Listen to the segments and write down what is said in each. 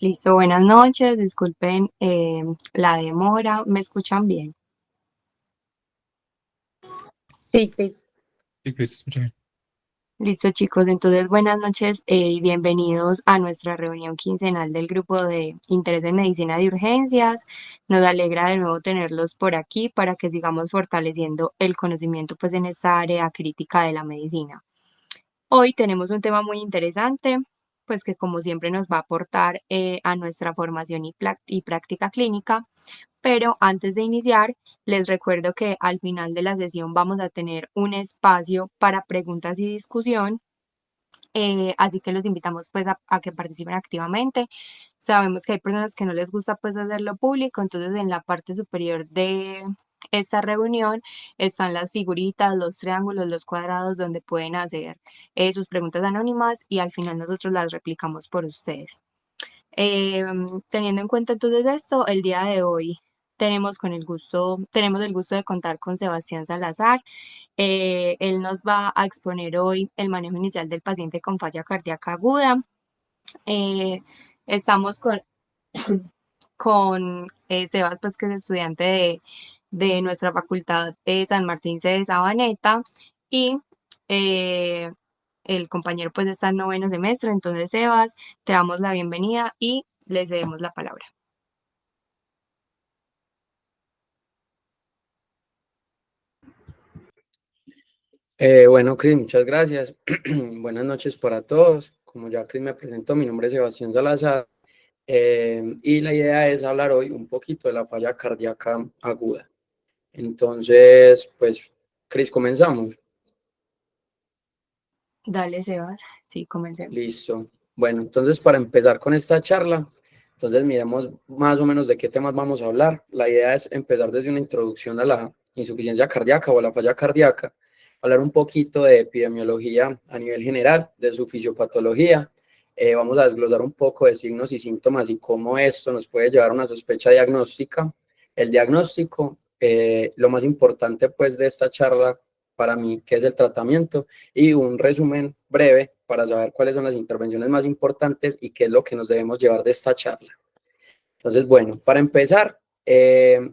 Listo, buenas noches, disculpen la demora, ¿me escuchan bien? Sí, Cris. Sí, Cris, escúchame. Listo, chicos, entonces buenas noches y bienvenidos a nuestra reunión quincenal del grupo de interés en medicina de urgencias. Nos alegra de nuevo tenerlos por aquí para que sigamos fortaleciendo el conocimiento pues en esta área crítica de la medicina. Hoy tenemos un tema muy interesante, pues que como siempre nos va a aportar a nuestra formación y práctica clínica. Pero antes de iniciar, les recuerdo que al final de la sesión vamos a tener un espacio para preguntas y discusión, así que los invitamos pues a que participen activamente. Sabemos que hay personas que no les gusta pues hacerlo público, entonces en la parte superior de esta reunión están las figuritas, los triángulos, los cuadrados donde pueden hacer sus preguntas anónimas y al final nosotros las replicamos por ustedes. Teniendo en cuenta entonces esto, el día de hoy tenemos el gusto de contar con Sebastián Salazar. Él nos va a exponer hoy el manejo inicial del paciente con falla cardíaca aguda. Eh, estamos con Sebas, pues que es estudiante de nuestra facultad de San Martín de Sabaneta y eh, el compañero pues está en noveno semestre. Entonces, Sebas, te damos la bienvenida y le cedemos la palabra. Bueno, Cris, muchas gracias. Buenas noches para todos. Como ya Cris me presentó, mi nombre es Sebastián Salazar y la idea es hablar hoy un poquito de la falla cardíaca aguda. Entonces, pues, Cris, comenzamos. Dale, Sebas. Sí, comencemos. Listo. Bueno, entonces para empezar con esta charla, entonces miremos más o menos de qué temas vamos a hablar. La idea es empezar desde una introducción a la insuficiencia cardíaca o a la falla cardíaca, hablar un poquito de epidemiología a nivel general, de su fisiopatología. Vamos a desglosar un poco de signos y síntomas y cómo esto nos puede llevar a una sospecha diagnóstica. El diagnóstico, lo más importante pues de esta charla para mí, que es el tratamiento, y un resumen breve para saber cuáles son las intervenciones más importantes y qué es lo que nos debemos llevar de esta charla. Entonces, bueno, para empezar,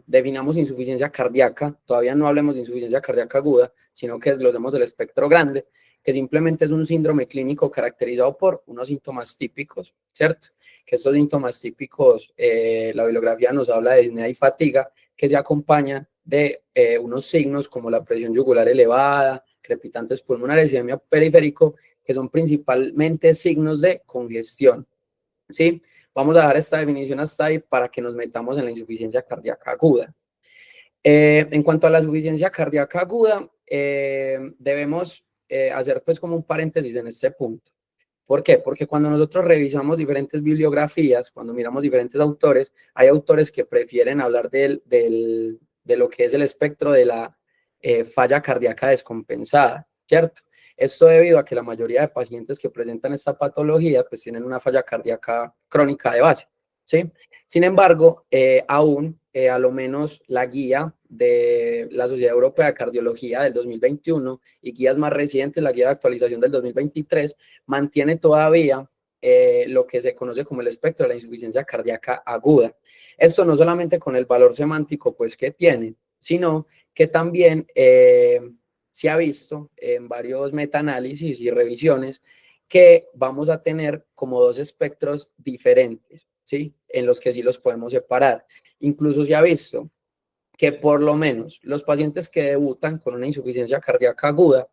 definamos insuficiencia cardíaca. Todavía no hablemos de insuficiencia cardíaca aguda, sino que desglosemos el espectro grande, que simplemente es un síndrome clínico caracterizado por unos síntomas típicos, ¿cierto? Que estos síntomas típicos, la bibliografía nos habla de disnea y fatiga, que se acompañan de unos signos como la presión yugular elevada, crepitantes pulmonares y edema periférico, que son principalmente signos de congestión, ¿sí? Vamos a dejar esta definición hasta ahí para que nos metamos en la insuficiencia cardíaca aguda. En cuanto a la insuficiencia cardíaca aguda, debemos hacer pues como un paréntesis en este punto. ¿Por qué? Porque cuando nosotros revisamos diferentes bibliografías, cuando miramos diferentes autores, hay autores que prefieren hablar de lo que es el espectro de la falla cardíaca descompensada, ¿cierto? Esto debido a que la mayoría de pacientes que presentan esta patología pues tienen una falla cardíaca crónica de base, ¿sí? Sin embargo, a lo menos la guía de la Sociedad Europea de Cardiología del 2021 y guías más recientes, la guía de actualización del 2023, mantiene todavía lo que se conoce como el espectro de la insuficiencia cardíaca aguda. Esto no solamente con el valor semántico pues que tiene, sino que también se ha visto en varios metaanálisis y revisiones que vamos a tener como dos espectros diferentes, ¿sí? En los que sí los podemos separar. Incluso se ha visto que por lo menos los pacientes que debutan con una insuficiencia cardíaca aguda,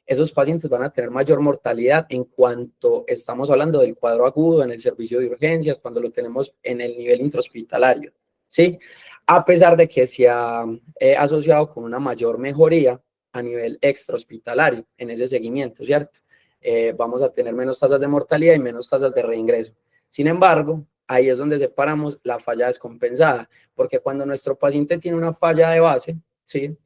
esos pacientes van a tener mayor mortalidad en cuanto estamos hablando del cuadro agudo en el servicio de urgencias, cuando lo tenemos en el nivel intrahospitalario, ¿sí? A pesar de que se ha asociado con una mayor mejoría a nivel extrahospitalario en ese seguimiento, ¿cierto? Vamos a tener menos tasas de mortalidad y menos tasas de reingreso. Sin embargo, ahí es donde separamos la falla descompensada, porque cuando nuestro paciente tiene una falla de base, ¿sí?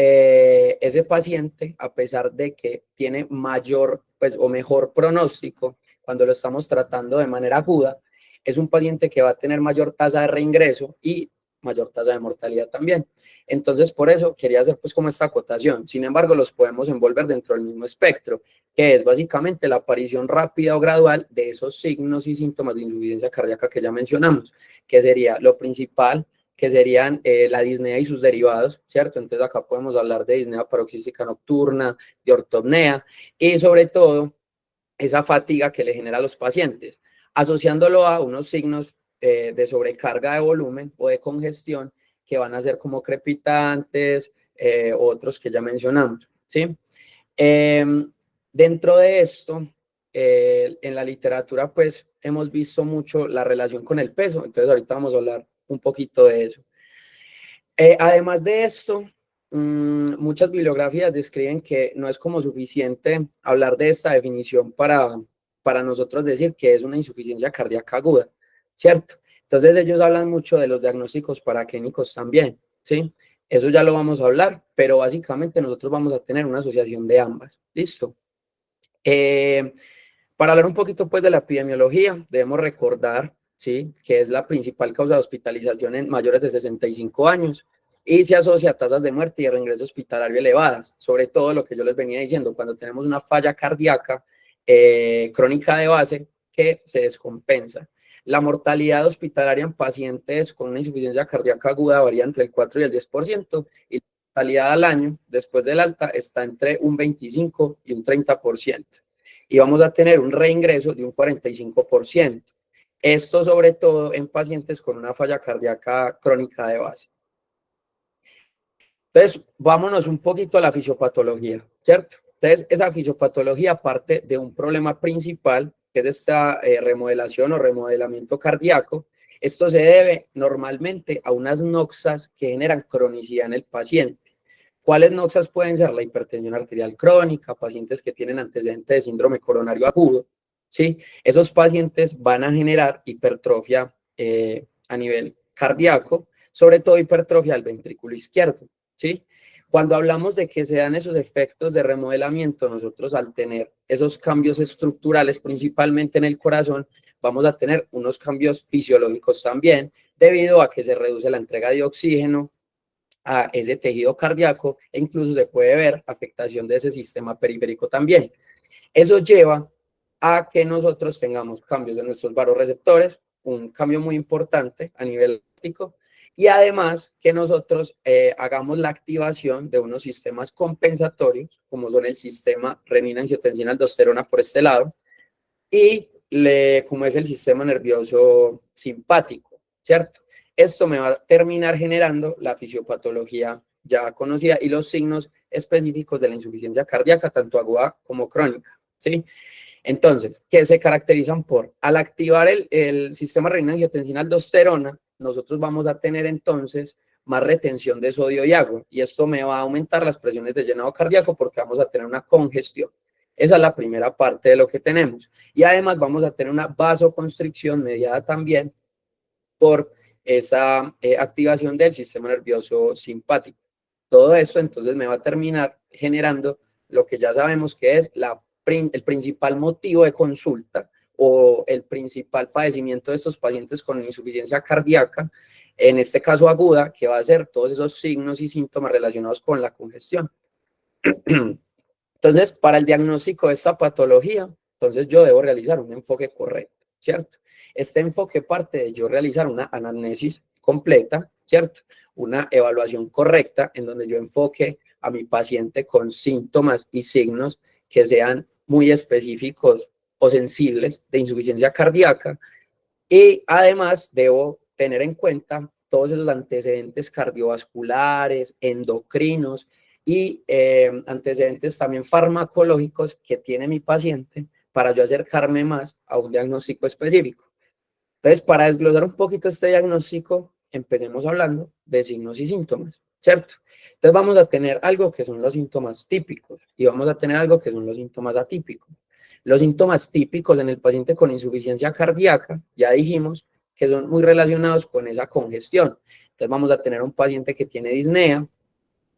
Ese paciente, a pesar de que tiene mayor pues, o mejor pronóstico, cuando lo estamos tratando de manera aguda, es un paciente que va a tener mayor tasa de reingreso y mayor tasa de mortalidad también. Entonces, por eso quería hacer pues como esta acotación. Sin embargo, los podemos envolver dentro del mismo espectro, que es básicamente la aparición rápida o gradual de esos signos y síntomas de insuficiencia cardíaca que ya mencionamos, que sería lo principal, que serían la disnea y sus derivados, ¿cierto? Entonces acá podemos hablar de disnea paroxística nocturna, de ortopnea y sobre todo esa fatiga que le genera a los pacientes, asociándolo a unos signos de sobrecarga de volumen o de congestión que van a ser como crepitantes, otros que ya mencionamos, ¿sí? Dentro de esto, en la literatura, pues, hemos visto mucho la relación con el peso, entonces ahorita vamos a hablar un poquito de eso. Además de esto, muchas bibliografías describen que no es como suficiente hablar de esta definición para nosotros decir que es una insuficiencia cardíaca aguda, ¿cierto? Entonces ellos hablan mucho de los diagnósticos paraclínicos también, ¿sí? Eso ya lo vamos a hablar, pero básicamente nosotros vamos a tener una asociación de ambas, ¿listo? Para hablar un poquito pues de la epidemiología, debemos recordar, ¿sí?, que es la principal causa de hospitalización en mayores de 65 años y se asocia a tasas de muerte y de reingreso hospitalario elevadas, sobre todo lo que yo les venía diciendo, cuando tenemos una falla cardíaca crónica de base que se descompensa. La mortalidad hospitalaria en pacientes con una insuficiencia cardíaca aguda varía entre el 4 y el 10%, y la mortalidad al año después del alta está entre un 25 y un 30%. Y vamos a tener un reingreso de un 45%. Esto sobre todo en pacientes con una falla cardíaca crónica de base. Entonces, vámonos un poquito a la fisiopatología, ¿cierto? Entonces, esa fisiopatología parte de un problema principal, que es esta remodelación o remodelamiento cardíaco. Esto se debe normalmente a unas noxas que generan cronicidad en el paciente. ¿Cuáles noxas pueden ser? La hipertensión arterial crónica, pacientes que tienen antecedentes de síndrome coronario agudo, ¿sí? Esos pacientes van a generar hipertrofia a nivel cardíaco, sobre todo hipertrofia del ventrículo izquierdo, ¿sí? Cuando hablamos de que se dan esos efectos de remodelamiento, nosotros al tener esos cambios estructurales, principalmente en el corazón, vamos a tener unos cambios fisiológicos también, debido a que se reduce la entrega de oxígeno a ese tejido cardíaco e incluso se puede ver afectación de ese sistema periférico también. Eso lleva a que nosotros tengamos cambios en nuestros vasoreceptores, un cambio muy importante a nivel óptico, y además que nosotros hagamos la activación de unos sistemas compensatorios, como son el sistema renina-angiotensina-aldosterona por este lado, y como es el sistema nervioso simpático, ¿cierto? Esto me va a terminar generando la fisiopatología ya conocida y los signos específicos de la insuficiencia cardíaca, tanto aguda como crónica, ¿sí? Entonces, ¿qué se caracterizan por? Al activar el sistema renina-angiotensina-aldosterona, nosotros vamos a tener entonces más retención de sodio y agua, y esto me va a aumentar las presiones de llenado cardíaco porque vamos a tener una congestión. Esa es la primera parte de lo que tenemos. Y además vamos a tener una vasoconstricción mediada también por esa activación del sistema nervioso simpático. Todo esto entonces me va a terminar generando lo que ya sabemos que es el principal motivo de consulta o el principal padecimiento de estos pacientes con insuficiencia cardíaca, en este caso aguda, que va a ser todos esos signos y síntomas relacionados con la congestión. Entonces, para el diagnóstico de esta patología, entonces yo debo realizar un enfoque correcto, ¿cierto? Este enfoque parte de yo realizar una anamnesis completa, ¿cierto? Una evaluación correcta en donde yo enfoque a mi paciente con síntomas y signos que sean muy específicos o sensibles de insuficiencia cardíaca, y además debo tener en cuenta todos esos antecedentes cardiovasculares, endocrinos y antecedentes también farmacológicos que tiene mi paciente para yo acercarme más a un diagnóstico específico. Entonces, para desglosar un poquito este diagnóstico, empecemos hablando de signos y síntomas, ¿cierto? Entonces vamos a tener algo que son los síntomas típicos y vamos a tener algo que son los síntomas atípicos. Los síntomas típicos en el paciente con insuficiencia cardíaca, ya dijimos que son muy relacionados con esa congestión. Entonces vamos a tener un paciente que tiene disnea,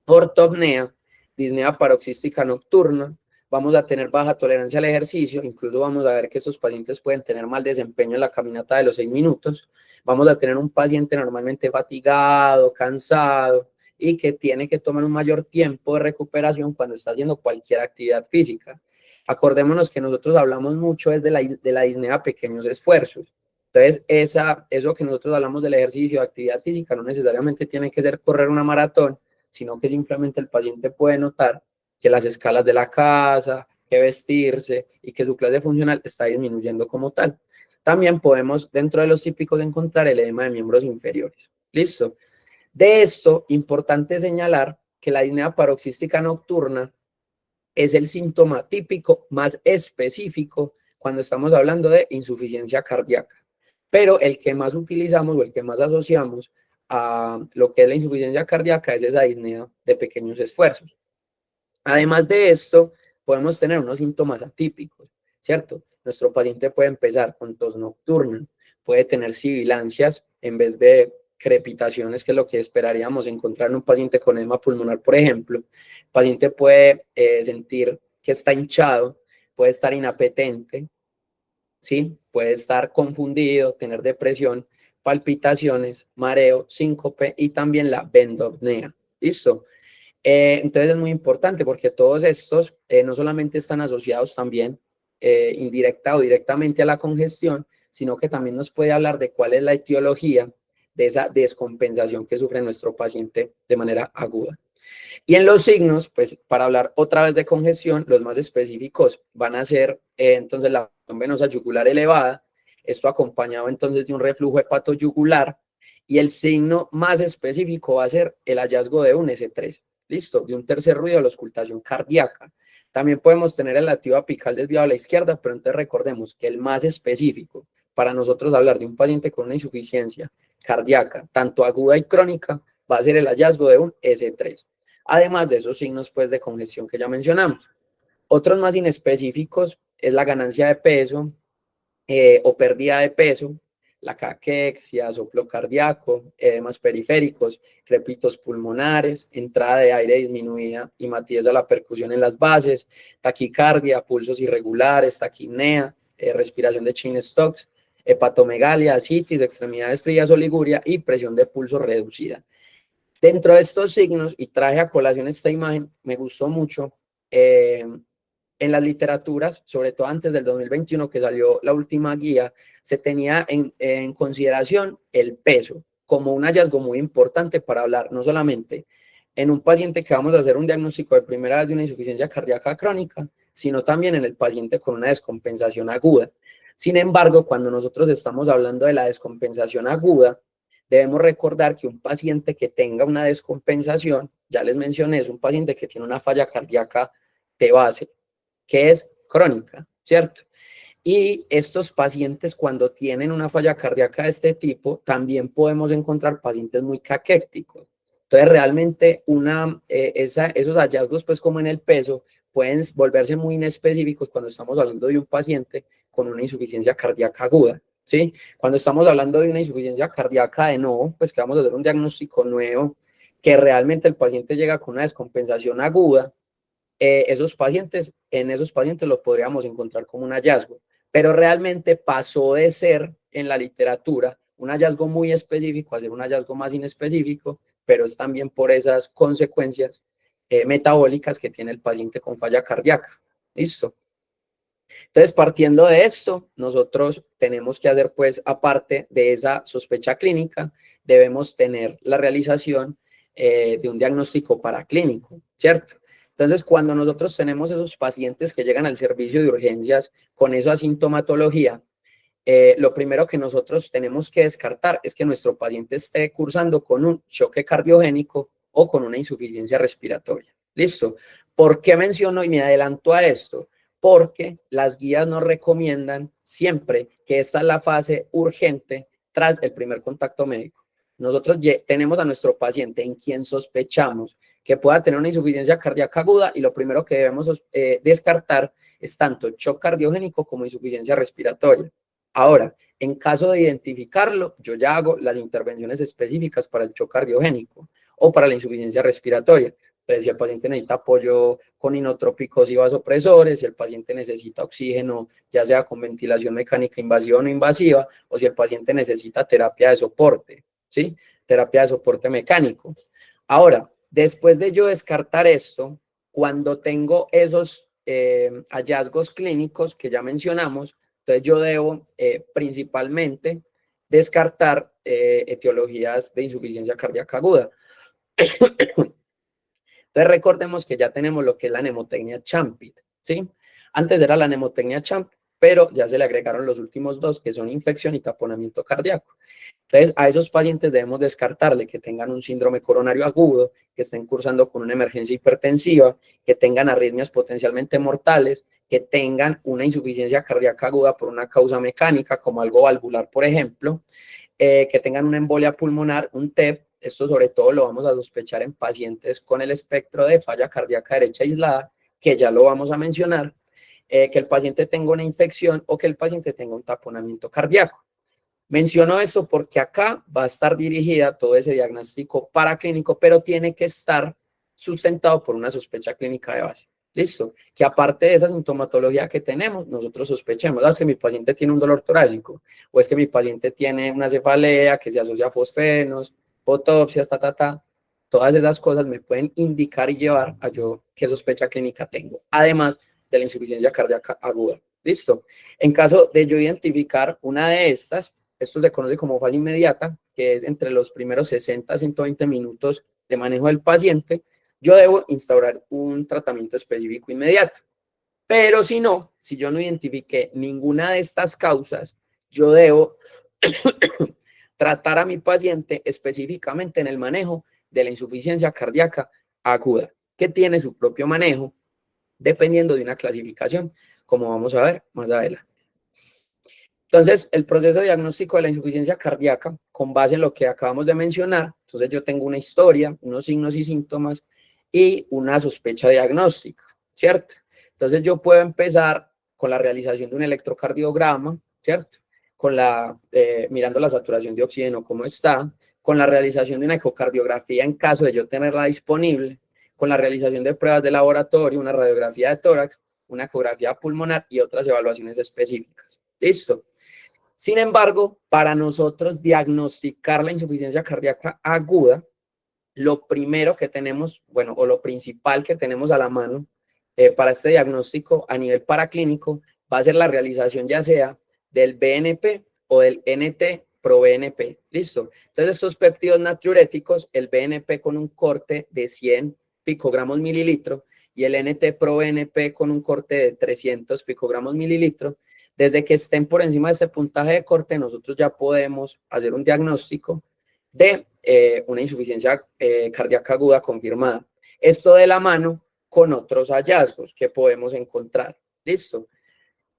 ortopnea, disnea paroxística nocturna, vamos a tener baja tolerancia al ejercicio, incluso vamos a ver que estos pacientes pueden tener mal desempeño en la caminata de los 6 minutos, vamos a tener un paciente normalmente fatigado, cansado y que tiene que tomar un mayor tiempo de recuperación cuando está haciendo cualquier actividad física. Acordémonos que nosotros hablamos mucho es de la disnea a pequeños esfuerzos. Entonces, eso que nosotros hablamos del ejercicio, de actividad física, no necesariamente tiene que ser correr una maratón, sino que simplemente el paciente puede notar que las escalas de la casa, que vestirse y que su clase funcional está disminuyendo como tal. También podemos, dentro de los típicos, encontrar el edema de miembros inferiores. ¿Listo? De esto, importante señalar que la disnea paroxística nocturna es el síntoma típico más específico cuando estamos hablando de insuficiencia cardíaca. Pero el que más utilizamos o el que más asociamos a lo que es la insuficiencia cardíaca es esa disnea de pequeños esfuerzos. Además de esto, podemos tener unos síntomas atípicos, ¿cierto? Nuestro paciente puede empezar con tos nocturna, puede tener sibilancias en vez de crepitaciones, que es lo que esperaríamos encontrar en un paciente con edema pulmonar, por ejemplo. El paciente puede sentir que está hinchado, puede estar inapetente, ¿sí? Puede estar confundido, tener depresión, palpitaciones, mareo, síncope y también la bendopnea. ¿Listo? Entonces es muy importante porque todos estos no solamente están asociados también indirecta o directamente a la congestión, sino que también nos puede hablar de cuál es la etiología de esa descompensación que sufre nuestro paciente de manera aguda. Y en los signos, pues para hablar otra vez de congestión, los más específicos van a ser entonces la presión venosa yugular elevada, esto acompañado entonces de un reflujo hepatoyugular, y el signo más específico va a ser el hallazgo de un S3, listo, de un tercer ruido de la auscultación cardíaca. También podemos tener el latido apical desviado a la izquierda, pero entonces recordemos que el más específico para nosotros hablar de un paciente con una insuficiencia cardíaca, tanto aguda y crónica, va a ser el hallazgo de un S3. Además de esos signos pues, de congestión que ya mencionamos. Otros más inespecíficos es la ganancia de peso o pérdida de peso, la caquexia, soplo cardíaco, edemas periféricos, crepitos pulmonares, entrada de aire disminuida y matidez a la percusión en las bases, taquicardia, pulsos irregulares, taquipnea, respiración de Cheyne-Stokes, hepatomegalia, ascitis, extremidades frías o liguria y presión de pulso reducida. Dentro de estos signos, y traje a colación esta imagen, me gustó mucho, en las literaturas, sobre todo antes del 2021 que salió la última guía, se tenía en consideración el peso como un hallazgo muy importante para hablar no solamente en un paciente que vamos a hacer un diagnóstico de primera vez de una insuficiencia cardíaca crónica, sino también en el paciente con una descompensación aguda. Sin embargo, cuando nosotros estamos hablando de la descompensación aguda, debemos recordar que un paciente que tenga una descompensación, ya les mencioné, es un paciente que tiene una falla cardíaca de base, que es crónica, ¿cierto? Y estos pacientes, cuando tienen una falla cardíaca de este tipo, también podemos encontrar pacientes muy caquéticos. Entonces, realmente esos hallazgos, pues como en el peso, pueden volverse muy inespecíficos cuando estamos hablando de un paciente con una insuficiencia cardíaca aguda, ¿sí? Cuando estamos hablando de una insuficiencia cardíaca de nuevo, pues que vamos a hacer un diagnóstico nuevo, que realmente el paciente llega con una descompensación aguda, en esos pacientes los podríamos encontrar como un hallazgo, pero realmente pasó de ser en la literatura un hallazgo muy específico a ser un hallazgo más inespecífico, pero es también por esas consecuencias metabólicas que tiene el paciente con falla cardíaca. ¿Listo? Entonces, partiendo de esto, nosotros tenemos que hacer, pues, aparte de esa sospecha clínica, debemos tener la realización de un diagnóstico paraclínico, ¿cierto? Entonces, cuando nosotros tenemos esos pacientes que llegan al servicio de urgencias con esa sintomatología, lo primero que nosotros tenemos que descartar es que nuestro paciente esté cursando con un choque cardiogénico o con una insuficiencia respiratoria. ¿Listo? ¿Por qué menciono y me adelanto a esto? Porque las guías nos recomiendan siempre que esta es la fase urgente tras el primer contacto médico. Nosotros tenemos a nuestro paciente en quien sospechamos que pueda tener una insuficiencia cardíaca aguda y lo primero que debemos descartar es tanto shock cardiogénico como insuficiencia respiratoria. Ahora, en caso de identificarlo, yo ya hago las intervenciones específicas para el shock cardiogénico o para la insuficiencia respiratoria. Entonces, si el paciente necesita apoyo con inotrópicos y vasopresores, si el paciente necesita oxígeno, ya sea con ventilación mecánica invasiva o no invasiva, o si el paciente necesita terapia de soporte, ¿sí? Terapia de soporte mecánico. Ahora, después de yo descartar esto, cuando tengo esos hallazgos clínicos que ya mencionamos, entonces yo debo principalmente descartar etiologías de insuficiencia cardíaca aguda. Entonces recordemos que ya tenemos lo que es la nemotecnia Champit, ¿sí? Antes era la nemotecnia Champ, pero ya se le agregaron los últimos dos, que son infección y taponamiento cardíaco. Entonces, a esos pacientes debemos descartarle que tengan un síndrome coronario agudo, que estén cursando con una emergencia hipertensiva, que tengan arritmias potencialmente mortales, que tengan una insuficiencia cardíaca aguda por una causa mecánica, como algo valvular, por ejemplo, que tengan una embolia pulmonar, un TEP. Esto sobre todo lo vamos a sospechar en pacientes con el espectro de falla cardíaca derecha aislada, que ya lo vamos a mencionar, que el paciente tenga una infección o que el paciente tenga un taponamiento cardíaco. Menciono esto porque acá va a estar dirigida todo ese diagnóstico paraclínico, pero tiene que estar sustentado por una sospecha clínica de base. ¿Listo? Que aparte de esa sintomatología que tenemos, nosotros sospechemos, es que mi paciente tiene un dolor torácico, o es que mi paciente tiene una cefalea que se asocia a fosfenos, autopsias, todas esas cosas me pueden indicar y llevar a yo qué sospecha clínica tengo, además de la insuficiencia cardíaca aguda. ¿Listo? En caso de yo identificar una de estas, esto se conoce como falla inmediata, que es entre los primeros 60 a 120 minutos de manejo del paciente, yo debo instaurar un tratamiento específico inmediato. Pero si no, si yo no identifiqué ninguna de estas causas, yo debo tratar a mi paciente específicamente en el manejo de la insuficiencia cardíaca aguda, que tiene su propio manejo dependiendo de una clasificación, como vamos a ver más adelante. Entonces, el proceso diagnóstico de la insuficiencia cardíaca, con base en lo que acabamos de mencionar, entonces yo tengo una historia, unos signos y síntomas y una sospecha diagnóstica, ¿cierto? Entonces yo puedo empezar con la realización de un electrocardiograma, ¿cierto? Mirando la saturación de oxígeno, cómo está, con la realización de una ecocardiografía en caso de yo tenerla disponible, con la realización de pruebas de laboratorio, una radiografía de tórax, una ecografía pulmonar y otras evaluaciones específicas. ¿Listo? Sin embargo, para nosotros diagnosticar la insuficiencia cardíaca aguda, lo primero que tenemos, bueno, o lo principal que tenemos a la mano para este diagnóstico a nivel paraclínico va a ser la realización ya sea del BNP o del NT-proBNP. ¿Listo? Entonces, estos péptidos natriuréticos, el BNP con un corte de 100 picogramos mililitro y el NT-proBNP con un corte de 300 picogramos mililitro, desde que estén por encima de ese puntaje de corte, nosotros ya podemos hacer un diagnóstico de una insuficiencia cardíaca aguda confirmada. Esto de la mano con otros hallazgos que podemos encontrar. ¿Listo?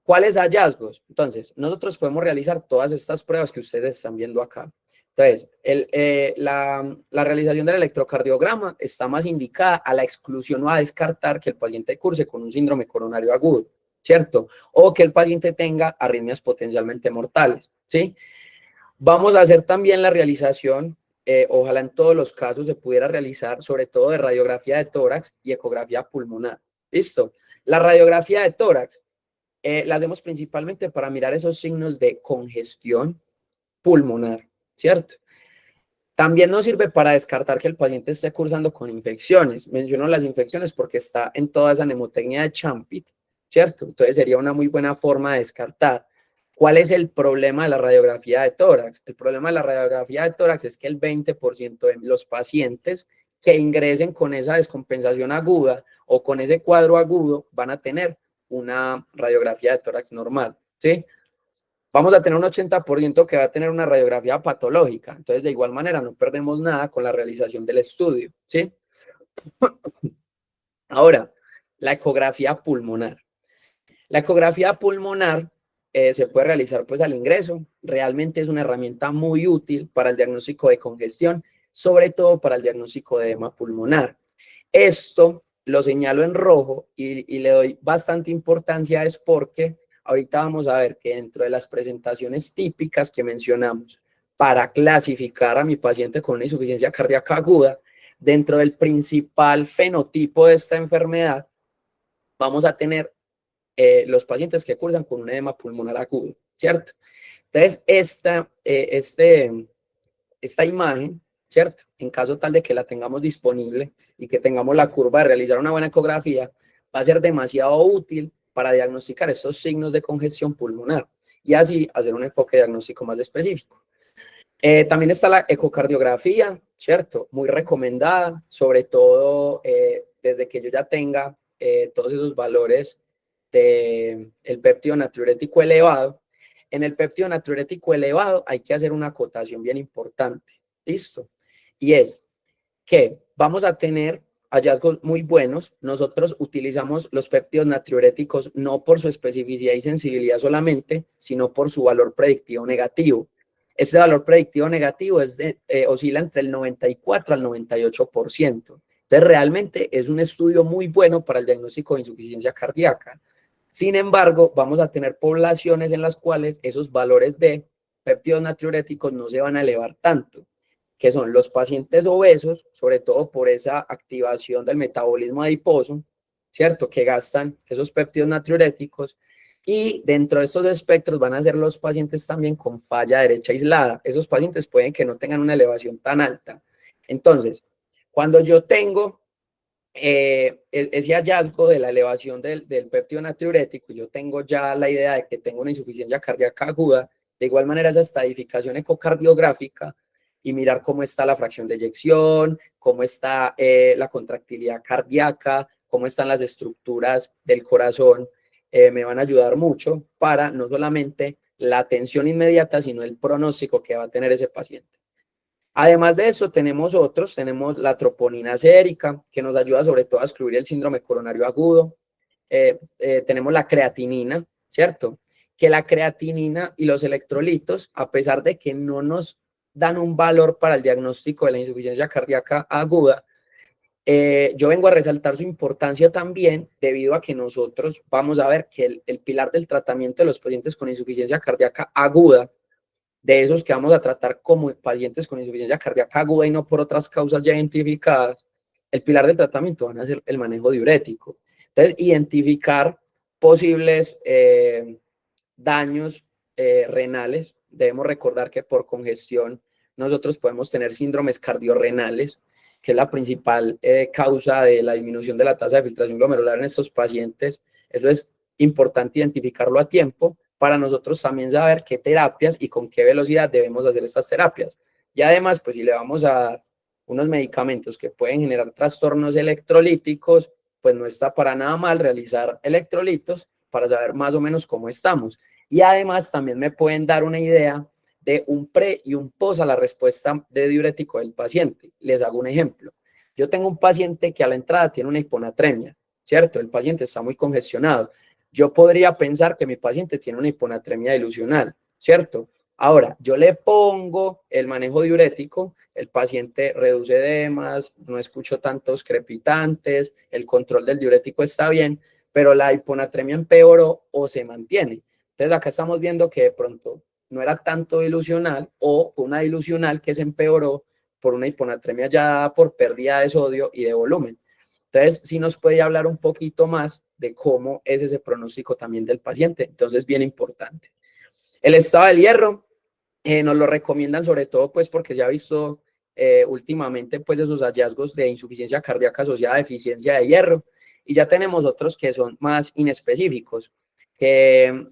¿Cuáles hallazgos? Entonces, nosotros podemos realizar todas estas pruebas que ustedes están viendo acá. Entonces, la realización del electrocardiograma está más indicada a la exclusión o a descartar que el paciente curse con un síndrome coronario agudo, ¿cierto? O que el paciente tenga arritmias potencialmente mortales, ¿sí? Vamos a hacer también la realización, ojalá en todos los casos se pudiera realizar, sobre todo de radiografía de tórax y ecografía pulmonar. ¿Listo? La radiografía de tórax la hacemos principalmente para mirar esos signos de congestión pulmonar, ¿cierto? También nos sirve para descartar que el paciente esté cursando con infecciones. Menciono las infecciones porque está en toda esa nemotecnia de Champit, ¿cierto? Entonces sería una muy buena forma de descartar. ¿Cuál es el problema de la radiografía de tórax? El problema de la radiografía de tórax es que el 20% de los pacientes que ingresen con esa descompensación aguda o con ese cuadro agudo van a tener una radiografía de tórax normal, ¿sí? Vamos a tener un 80% que va a tener una radiografía patológica. Entonces, de igual manera, no perdemos nada con la realización del estudio, ¿sí? Ahora, la ecografía pulmonar. La ecografía pulmonar se puede realizar pues al ingreso. Realmente es una herramienta muy útil para el diagnóstico de congestión, sobre todo para el diagnóstico de edema pulmonar. Esto lo señalo en rojo y le doy bastante importancia es porque ahorita vamos a ver que dentro de las presentaciones típicas que mencionamos para clasificar a mi paciente con una insuficiencia cardíaca aguda, dentro del principal fenotipo de esta enfermedad, vamos a tener los pacientes que cursan con un edema pulmonar agudo, ¿cierto? Entonces, esta imagen, ¿cierto? En caso tal de que la tengamos disponible y que tengamos la curva de realizar una buena ecografía, va a ser demasiado útil para diagnosticar estos signos de congestión pulmonar y así hacer un enfoque diagnóstico más específico. También está la ecocardiografía, ¿cierto? Muy recomendada, sobre todo desde que yo ya tenga todos esos valores del péptido natriurético elevado. En el péptido natriurético elevado hay que hacer una acotación bien importante, ¿listo? Y es que vamos a tener hallazgos muy buenos. Nosotros utilizamos los péptidos natriuréticos no por su especificidad y sensibilidad solamente, sino por su valor predictivo negativo. Este valor predictivo negativo oscila entre el 94 al 98%. Entonces, realmente es un estudio muy bueno para el diagnóstico de insuficiencia cardíaca. Sin embargo, vamos a tener poblaciones en las cuales esos valores de péptidos natriuréticos no se van a elevar tanto, que son los pacientes obesos, sobre todo por esa activación del metabolismo adiposo, ¿cierto? Que gastan esos péptidos natriuréticos. Y dentro de estos espectros van a ser los pacientes también con falla derecha aislada. Esos pacientes pueden que no tengan una elevación tan alta. Entonces, cuando yo tengo ese hallazgo de la elevación del péptido natriurético, yo tengo ya la idea de que tengo una insuficiencia cardíaca aguda, de igual manera esa estadificación ecocardiográfica y mirar cómo está la fracción de eyección, cómo está la contractilidad cardíaca, cómo están las estructuras del corazón, me van a ayudar mucho para no solamente la atención inmediata, sino el pronóstico que va a tener ese paciente. Además de eso, tenemos la troponina sérica, que nos ayuda sobre todo a excluir el síndrome coronario agudo. Tenemos la creatinina, ¿cierto? Que la creatinina y los electrolitos, a pesar de que no nos dan un valor para el diagnóstico de la insuficiencia cardíaca aguda, yo vengo a resaltar su importancia también debido a que nosotros vamos a ver que el pilar del tratamiento de los pacientes con insuficiencia cardíaca aguda, de esos que vamos a tratar como pacientes con insuficiencia cardíaca aguda y no por otras causas ya identificadas, el pilar del tratamiento van a ser el manejo diurético. Entonces, identificar posibles daños renales. Debemos recordar que por congestión nosotros podemos tener síndromes cardiorrenales, que es la principal causa de la disminución de la tasa de filtración glomerular en estos pacientes. Eso es importante identificarlo a tiempo para nosotros también saber qué terapias y con qué velocidad debemos hacer estas terapias. Y además, pues si le vamos a dar unos medicamentos que pueden generar trastornos electrolíticos, pues no está para nada mal realizar electrolitos para saber más o menos cómo estamos. Y además también me pueden dar una idea de un pre y un post a la respuesta de diurético del paciente. Les hago un ejemplo. Yo tengo un paciente que a la entrada tiene una hiponatremia, ¿cierto? El paciente está muy congestionado. Yo podría pensar que mi paciente tiene una hiponatremia dilucional, ¿cierto? Ahora, yo le pongo el manejo diurético, el paciente reduce edemas, no escucho tantos crepitantes, el control del diurético está bien, pero la hiponatremia empeoró o se mantiene. Entonces acá estamos viendo que de pronto no era tanto dilucional o una dilucional que se empeoró por una hiponatremia ya por pérdida de sodio y de volumen. Entonces, sí nos puede hablar un poquito más de cómo es ese pronóstico también del paciente. Entonces, bien importante. El estado del hierro nos lo recomiendan sobre todo pues porque se ha visto últimamente pues esos hallazgos de insuficiencia cardíaca asociada a deficiencia de hierro y ya tenemos otros que son más inespecíficos, que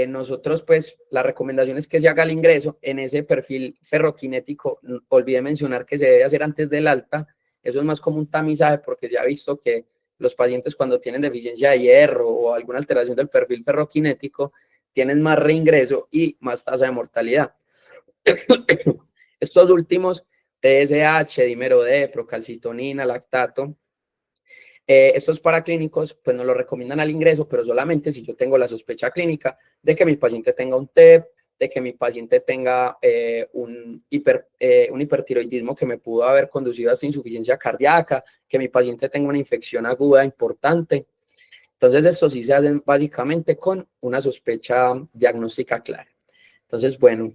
nosotros pues la recomendación es que se haga el ingreso en ese perfil ferroquinético. Olvidé mencionar que se debe hacer antes del alta. Eso es más como un tamizaje porque ya he visto que los pacientes cuando tienen deficiencia de hierro o alguna alteración del perfil ferroquinético tienen más reingreso y más tasa de mortalidad. Estos últimos, TSH, dímero D, procalcitonina, lactato, estos paraclínicos, pues nos lo recomiendan al ingreso, pero solamente si yo tengo la sospecha clínica de que mi paciente tenga un TEP, de que mi paciente tenga un hipertiroidismo que me pudo haber conducido a esta insuficiencia cardíaca, que mi paciente tenga una infección aguda importante. Entonces, esto sí se hacen básicamente con una sospecha diagnóstica clara. Entonces, bueno,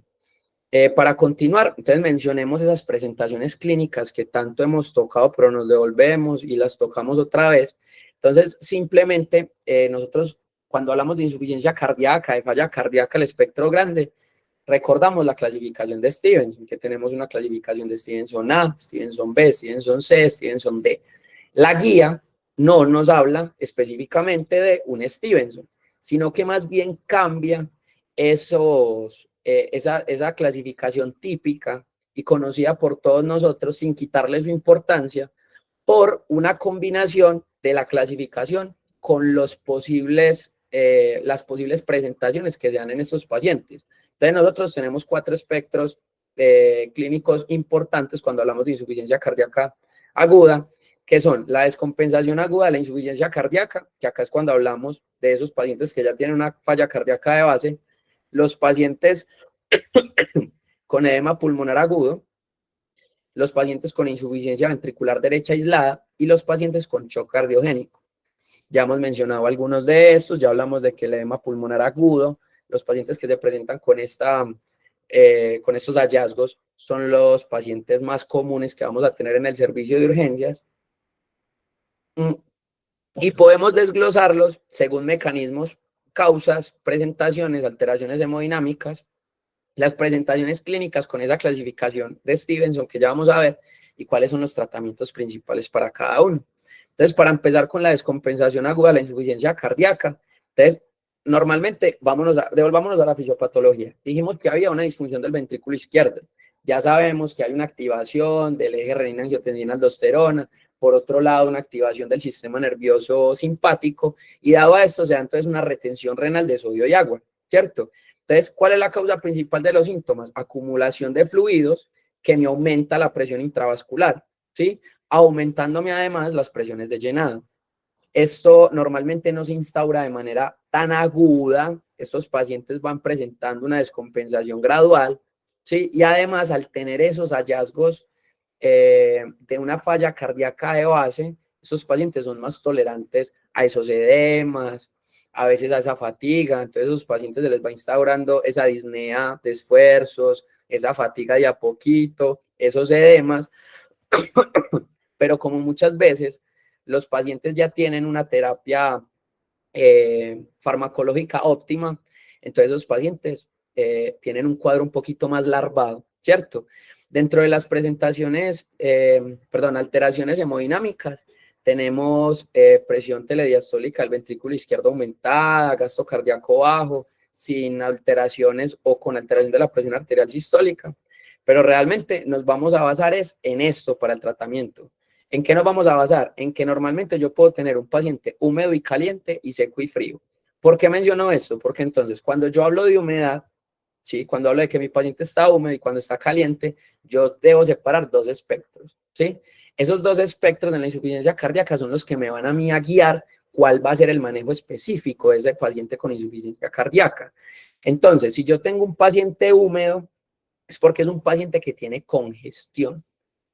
Para continuar, entonces mencionemos esas presentaciones clínicas que tanto hemos tocado, pero nos devolvemos y las tocamos otra vez. Entonces, simplemente nosotros cuando hablamos de insuficiencia cardíaca, de falla cardíaca, el espectro grande, recordamos la clasificación de Stevenson, que tenemos una clasificación de Stevenson A, Stevenson B, Stevenson C, Stevenson D. La guía no nos habla específicamente de un Stevenson, sino que más bien cambia esa clasificación típica y conocida por todos nosotros sin quitarle su importancia por una combinación de la clasificación con las posibles presentaciones que se dan en estos pacientes. Entonces nosotros tenemos 4 espectros clínicos importantes cuando hablamos de insuficiencia cardíaca aguda, que son la descompensación aguda de la insuficiencia cardíaca, que acá es cuando hablamos de esos pacientes que ya tienen una falla cardíaca de base, los pacientes con edema pulmonar agudo, los pacientes con insuficiencia ventricular derecha aislada y los pacientes con shock cardiogénico. Ya hemos mencionado algunos de estos, ya hablamos de que el edema pulmonar agudo, los pacientes que se presentan con estos hallazgos son los pacientes más comunes que vamos a tener en el servicio de urgencias. Y podemos desglosarlos según mecanismos, causas, presentaciones, alteraciones hemodinámicas, las presentaciones clínicas con esa clasificación de Stevenson que ya vamos a ver y cuáles son los tratamientos principales para cada uno. Entonces, para empezar con la descompensación aguda de la insuficiencia cardíaca, entonces, normalmente, devolvámonos a la fisiopatología. Dijimos que había una disfunción del ventrículo izquierdo. Ya sabemos que hay una activación del eje renina-angiotensina-aldosterona, por otro lado, una activación del sistema nervioso simpático, y dado a esto, se da entonces una retención renal de sodio y agua, ¿cierto? Entonces, ¿cuál es la causa principal de los síntomas? Acumulación de fluidos que me aumenta la presión intravascular, ¿sí? Aumentándome además las presiones de llenado. Esto normalmente no se instaura de manera tan aguda, estos pacientes van presentando una descompensación gradual, ¿sí? Y además al tener esos hallazgos de una falla cardíaca de base, estos pacientes son más tolerantes a esos edemas, a veces a esa fatiga, entonces a esos pacientes se les va instaurando esa disnea de esfuerzos, esa fatiga de a poquito, esos edemas, pero como muchas veces los pacientes ya tienen una terapia farmacológica óptima, entonces los pacientes tienen un cuadro un poquito más larvado, ¿cierto? Dentro de las presentaciones, alteraciones hemodinámicas, tenemos presión telediastólica del ventrículo izquierdo aumentada, gasto cardíaco bajo, sin alteraciones o con alteración de la presión arterial sistólica, pero realmente nos vamos a basar en esto para el tratamiento. ¿En qué nos vamos a basar? En que normalmente yo puedo tener un paciente húmedo y caliente y seco y frío. ¿Por qué menciono esto? Porque entonces cuando yo hablo de humedad, ¿sí? Cuando hablo de que mi paciente está húmedo y cuando está caliente, yo debo separar 2 espectros, ¿sí? Esos 2 espectros en la insuficiencia cardíaca son los que me van a mí a guiar cuál va a ser el manejo específico de ese paciente con insuficiencia cardíaca. Entonces, si yo tengo un paciente húmedo, es porque es un paciente que tiene congestión,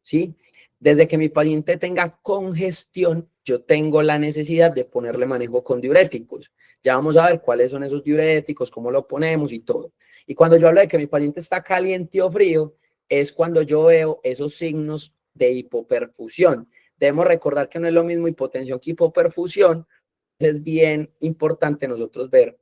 ¿sí? Desde que mi paciente tenga congestión, yo tengo la necesidad de ponerle manejo con diuréticos. Ya vamos a ver cuáles son esos diuréticos, cómo lo ponemos y todo. Y cuando yo hablo de que mi paciente está caliente o frío, es cuando yo veo esos signos de hipoperfusión. Debemos recordar que no es lo mismo hipotensión que hipoperfusión. Es bien importante nosotros ver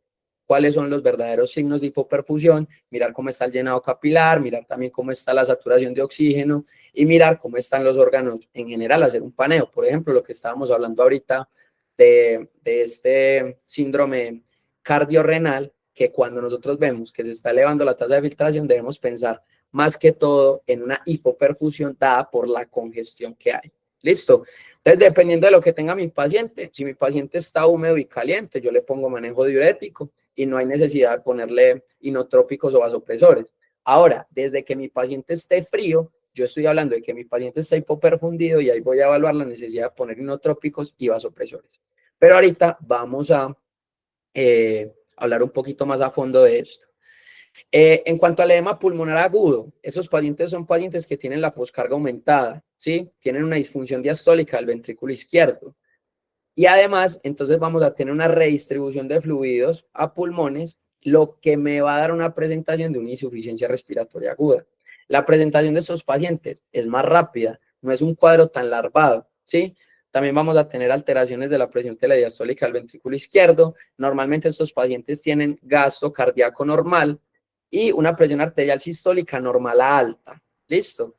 cuáles son los verdaderos signos de hipoperfusión, mirar cómo está el llenado capilar, mirar también cómo está la saturación de oxígeno y mirar cómo están los órganos en general, hacer un paneo. Por ejemplo, lo que estábamos hablando ahorita de este síndrome cardiorrenal, que cuando nosotros vemos que se está elevando la tasa de filtración, debemos pensar más que todo en una hipoperfusión dada por la congestión que hay. ¿Listo? Entonces, dependiendo de lo que tenga mi paciente, si mi paciente está húmedo y caliente, yo le pongo manejo diurético y no hay necesidad de ponerle inotrópicos o vasopresores. Ahora, desde que mi paciente esté frío, yo estoy hablando de que mi paciente está hipoperfundido y ahí voy a evaluar la necesidad de poner inotrópicos y vasopresores. Pero ahorita vamos a hablar un poquito más a fondo de esto. En cuanto al edema pulmonar agudo, esos pacientes son pacientes que tienen la poscarga aumentada, ¿sí? Tienen una disfunción diastólica del ventrículo izquierdo. Y además, entonces vamos a tener una redistribución de fluidos a pulmones lo que me va a dar una presentación de una insuficiencia respiratoria aguda. La presentación de estos pacientes es más rápida, no es un cuadro tan larvado, ¿sí? También vamos a tener alteraciones de la presión telediastólica del ventrículo izquierdo. Normalmente estos pacientes tienen gasto cardíaco normal y una presión arterial sistólica normal a alta. ¿Listo?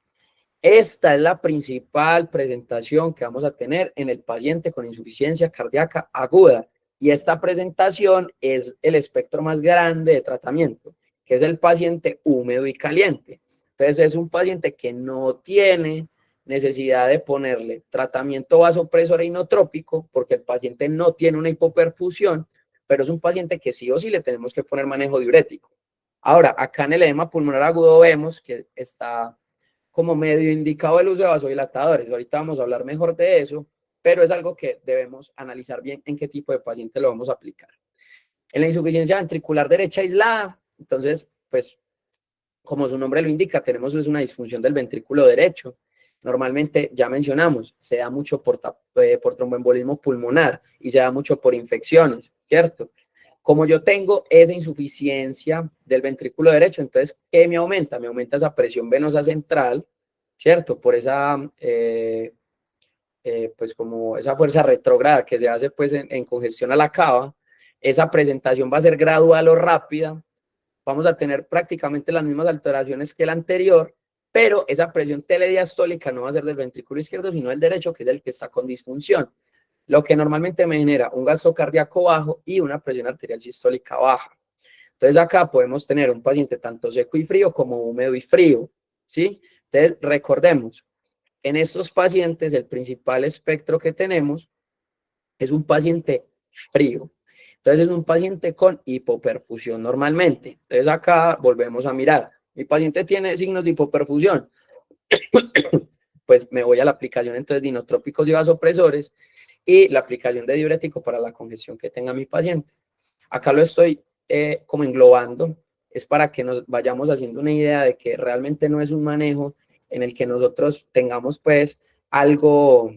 Esta es la principal presentación que vamos a tener en el paciente con insuficiencia cardíaca aguda. Y esta presentación es el espectro más grande de tratamiento, que es el paciente húmedo y caliente. Entonces es un paciente que no tiene necesidad de ponerle tratamiento vasopresor e inotrópico, porque el paciente no tiene una hipoperfusión, pero es un paciente que sí o sí le tenemos que poner manejo diurético. Ahora, acá en el edema pulmonar agudo vemos que está como medio indicado el uso de vasodilatadores. Ahorita vamos a hablar mejor de eso, pero es algo que debemos analizar bien en qué tipo de paciente lo vamos a aplicar. En la insuficiencia ventricular derecha aislada, entonces, pues, como su nombre lo indica, tenemos una disfunción del ventrículo derecho. Normalmente, ya mencionamos, se da mucho por tromboembolismo pulmonar y se da mucho por infecciones, ¿cierto? Como yo tengo esa insuficiencia del ventrículo derecho, entonces, ¿qué me aumenta? Me aumenta esa presión venosa central, ¿cierto? Por esa, pues como esa fuerza retrógrada que se hace pues en congestión a la cava. Esa presentación va a ser gradual o rápida. Vamos a tener prácticamente las mismas alteraciones que la anterior, pero esa presión telediastólica no va a ser del ventrículo izquierdo, sino del derecho, que es el que está con disfunción, lo que normalmente me genera un gasto cardíaco bajo y una presión arterial sistólica baja. Entonces acá podemos tener un paciente tanto seco y frío como húmedo y frío, ¿sí? Entonces recordemos, en estos pacientes el principal espectro que tenemos es un paciente frío. Entonces es un paciente con hipoperfusión normalmente. Entonces acá volvemos a mirar. Mi paciente tiene signos de hipoperfusión. Pues me voy a la aplicación entonces de inotrópicos y vasopresores y la aplicación de diurético para la congestión que tenga mi paciente. Acá lo estoy como englobando, es para que nos vayamos haciendo una idea de que realmente no es un manejo en el que nosotros tengamos pues algo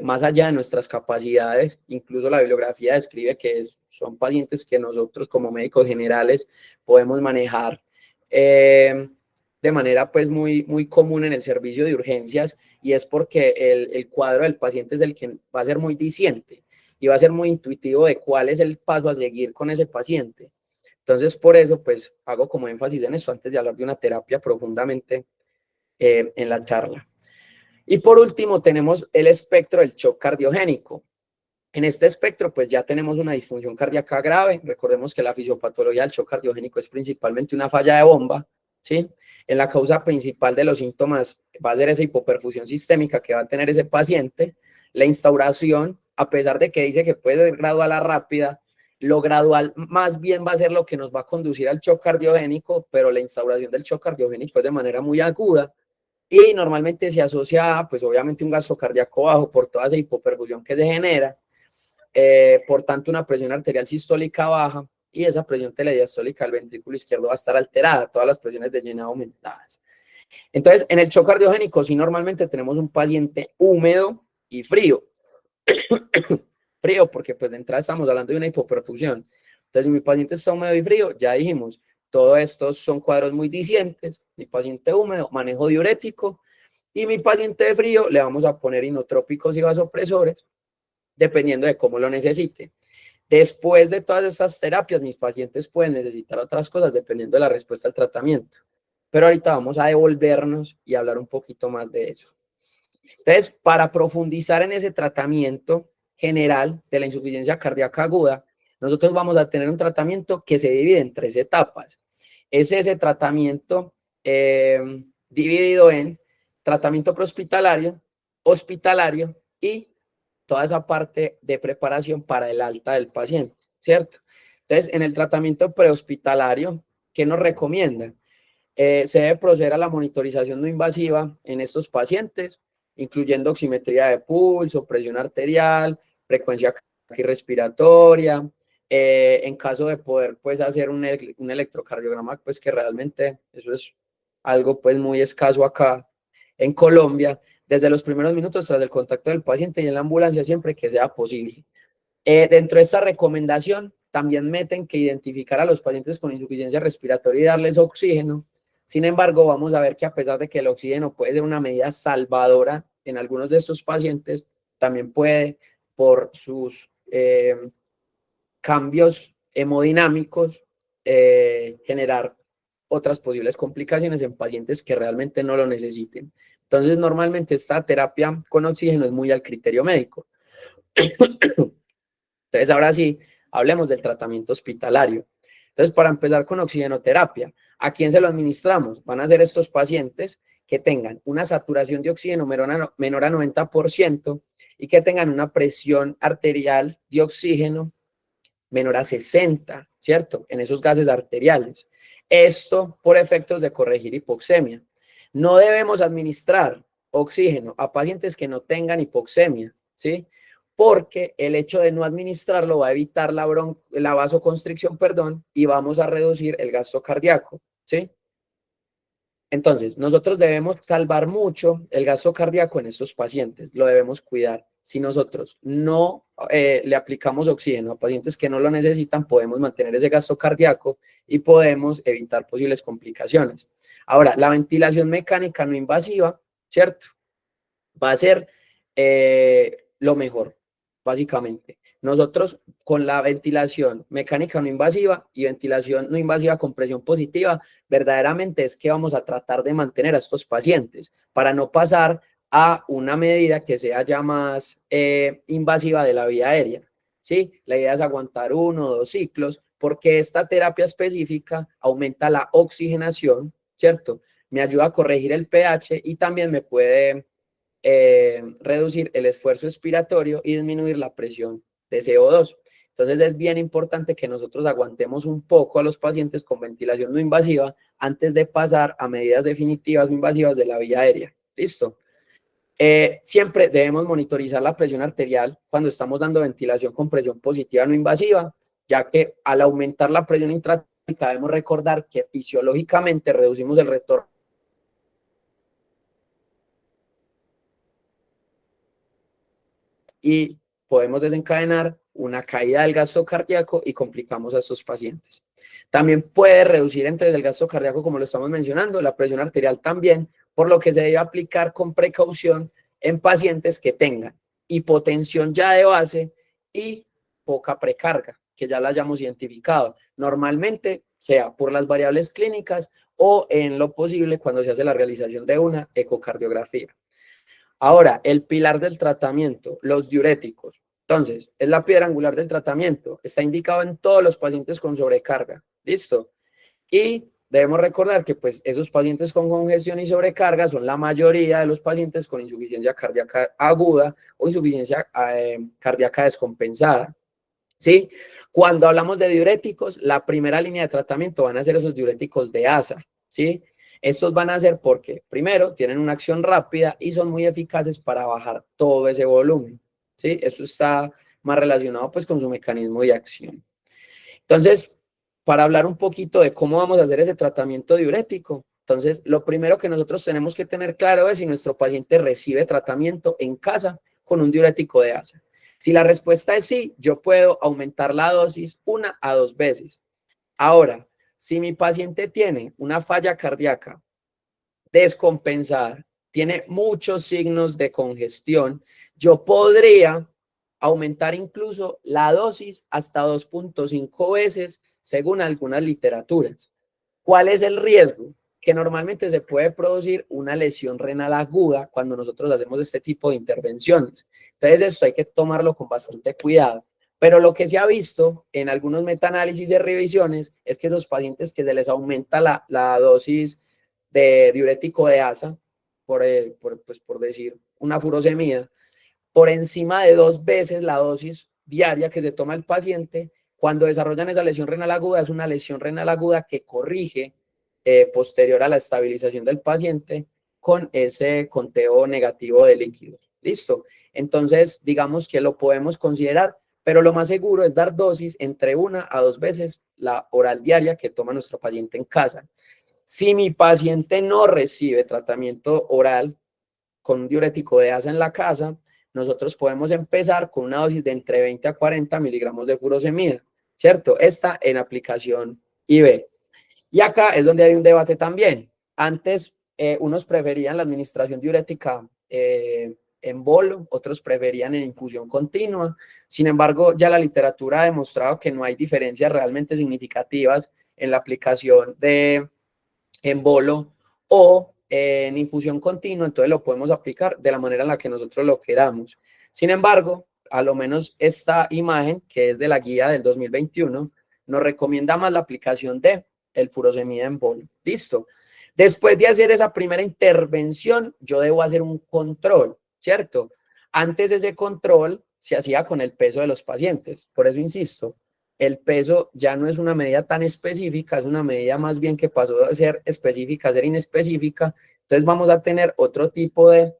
más allá de nuestras capacidades. Incluso la bibliografía describe que son pacientes que nosotros como médicos generales podemos manejar de manera pues muy común en el servicio de urgencias, y es porque el cuadro del paciente es el que va a ser muy diciente y va a ser muy intuitivo de cuál es el paso a seguir con ese paciente. Entonces, por eso, pues, hago como énfasis en esto antes de hablar de una terapia profundamente en la charla. Y por último, tenemos el espectro del shock cardiogénico. En este espectro, pues, ya tenemos una disfunción cardíaca grave. Recordemos que la fisiopatología del shock cardiogénico es principalmente una falla de bomba, ¿sí? En la causa principal de los síntomas va a ser esa hipoperfusión sistémica que va a tener ese paciente. La instauración, a pesar de que dice que puede ser gradual a rápida, lo gradual más bien va a ser lo que nos va a conducir al shock cardiogénico, pero la instauración del shock cardiogénico es de manera muy aguda y normalmente se asocia, pues obviamente un gasto cardíaco bajo por toda esa hipoperfusión que se genera, por tanto una presión arterial sistólica baja y esa presión telediastólica del ventrículo izquierdo va a estar alterada, todas las presiones de llenado aumentadas. Entonces, en el shock cardiogénico sí normalmente tenemos un paciente húmedo y frío. Frío porque pues de entrada estamos hablando de una hipoperfusión. Entonces, si mi paciente está húmedo y frío, ya dijimos, todos estos son cuadros muy dicientes. Mi paciente húmedo, manejo diurético, y mi paciente de frío le vamos a poner inotrópicos y vasopresores, dependiendo de cómo lo necesite. Después de todas estas terapias, mis pacientes pueden necesitar otras cosas dependiendo de la respuesta al tratamiento. Pero ahorita vamos a devolvernos y hablar un poquito más de eso. Entonces, para profundizar en ese tratamiento general de la insuficiencia cardíaca aguda, nosotros vamos a tener un tratamiento que se divide en 3 etapas. Es ese tratamiento dividido en tratamiento prehospitalario, hospitalario y toda esa parte de preparación para el alta del paciente, ¿cierto? Entonces, en el tratamiento prehospitalario, ¿qué nos recomiendan? Se debe proceder a la monitorización no invasiva en estos pacientes, incluyendo oximetría de pulso, presión arterial, frecuencia respiratoria, en caso de poder pues hacer un electrocardiograma, pues que realmente eso es algo pues muy escaso acá en Colombia, desde los primeros minutos tras el contacto del paciente y en la ambulancia siempre que sea posible. Dentro de esta recomendación también meten que identificar a los pacientes con insuficiencia respiratoria y darles oxígeno. Sin embargo, vamos a ver que a pesar de que el oxígeno puede ser una medida salvadora en algunos de estos pacientes, también puede, por sus cambios hemodinámicos, generar otras posibles complicaciones en pacientes que realmente no lo necesiten. Entonces, normalmente esta terapia con oxígeno es muy al criterio médico. Entonces, ahora sí, hablemos del tratamiento hospitalario. Entonces, para empezar con oxigenoterapia, ¿a quién se lo administramos? Van a ser estos pacientes que tengan una saturación de oxígeno menor a 90% y que tengan una presión arterial de oxígeno menor a 60, ¿cierto? En esos gases arteriales. Esto por efectos de corregir hipoxemia. No debemos administrar oxígeno a pacientes que no tengan hipoxemia, ¿sí? Porque el hecho de no administrarlo va a evitar la vasoconstricción, perdón, y vamos a reducir el gasto cardíaco, ¿sí? Entonces, nosotros debemos salvar mucho el gasto cardíaco en estos pacientes, lo debemos cuidar. Si nosotros no le aplicamos oxígeno a pacientes que no lo necesitan, podemos mantener ese gasto cardíaco y podemos evitar posibles complicaciones. Ahora, la ventilación mecánica no invasiva, ¿cierto? Va a ser lo mejor, básicamente. Nosotros con la ventilación mecánica no invasiva y ventilación no invasiva con presión positiva, verdaderamente es que vamos a tratar de mantener a estos pacientes para no pasar a una medida que sea ya más invasiva de la vía aérea, ¿sí? La idea es aguantar 1 o 2 ciclos porque esta terapia específica aumenta la oxigenación, ¿cierto? Me ayuda a corregir el pH y también me puede reducir el esfuerzo expiratorio y disminuir la presión de CO2. Entonces es bien importante que nosotros aguantemos un poco a los pacientes con ventilación no invasiva antes de pasar a medidas definitivas no invasivas de la vía aérea. ¿Listo? Siempre debemos monitorizar la presión arterial cuando estamos dando ventilación con presión positiva no invasiva, ya que al aumentar la presión intratóxica debemos recordar que fisiológicamente reducimos el retorno y podemos desencadenar una caída del gasto cardíaco y complicamos a estos pacientes. También puede reducir entonces el gasto cardíaco, como lo estamos mencionando, la presión arterial también, por lo que se debe aplicar con precaución en pacientes que tengan hipotensión ya de base y poca precarga, que ya la hayamos identificado. Normalmente sea por las variables clínicas o en lo posible cuando se hace la realización de una ecocardiografía. Ahora, el pilar del tratamiento, los diuréticos. Entonces, es la piedra angular del tratamiento. Está indicado en todos los pacientes con sobrecarga. ¿Listo? Y debemos recordar que pues esos pacientes con congestión y sobrecarga son la mayoría de los pacientes con insuficiencia cardíaca aguda o insuficiencia cardíaca descompensada. ¿Sí? Cuando hablamos de diuréticos, la primera línea de tratamiento van a ser esos diuréticos de ASA, ¿sí? Estos van a ser porque, primero, tienen una acción rápida y son muy eficaces para bajar todo ese volumen, ¿sí? Eso está más relacionado pues con su mecanismo de acción. Entonces, para hablar un poquito de cómo vamos a hacer ese tratamiento diurético, entonces, lo primero que nosotros tenemos que tener claro es si nuestro paciente recibe tratamiento en casa con un diurético de ASA. Si la respuesta es sí, yo puedo aumentar la dosis 1 a 2 veces. Ahora, si mi paciente tiene una falla cardíaca descompensada, tiene muchos signos de congestión, yo podría aumentar incluso la dosis hasta 2.5 veces según algunas literaturas. ¿Cuál es el riesgo? Que normalmente se puede producir una lesión renal aguda cuando nosotros hacemos este tipo de intervenciones. Entonces, esto hay que tomarlo con bastante cuidado. Pero lo que se ha visto en algunos metaanálisis y revisiones es que esos pacientes que se les aumenta la dosis de diurético de ASA, por decir una furosemida, por encima de 2 veces la dosis diaria que se toma el paciente, cuando desarrollan esa lesión renal aguda, es una lesión renal aguda que corrige posterior a la estabilización del paciente con ese conteo negativo de líquidos. ¿Listo? Entonces, digamos que lo podemos considerar, pero lo más seguro es dar dosis entre 1 a 2 veces la oral diaria que toma nuestro paciente en casa. Si mi paciente no recibe tratamiento oral con un diurético de ASA en la casa, nosotros podemos empezar con una dosis de entre 20 a 40 miligramos de furosemida. ¿cierto? Esta en aplicación IV. Y acá es donde hay un debate también. Antes unos preferían la administración diurética en bolo, otros preferían en infusión continua. Sin embargo, ya la literatura ha demostrado que no hay diferencias realmente significativas en la aplicación de en bolo o en infusión continua, entonces lo podemos aplicar de la manera en la que nosotros lo queramos. Sin embargo, a lo menos esta imagen, que es de la guía del 2021, nos recomienda más la aplicación de el furosemida en bolo. Listo. Después de hacer esa primera intervención, yo debo hacer un control, ¿cierto? Antes ese control se hacía con el peso de los pacientes. Por eso insisto, el peso ya no es una medida tan específica, es una medida más bien que pasó de ser específica a ser inespecífica. Entonces vamos a tener otro tipo de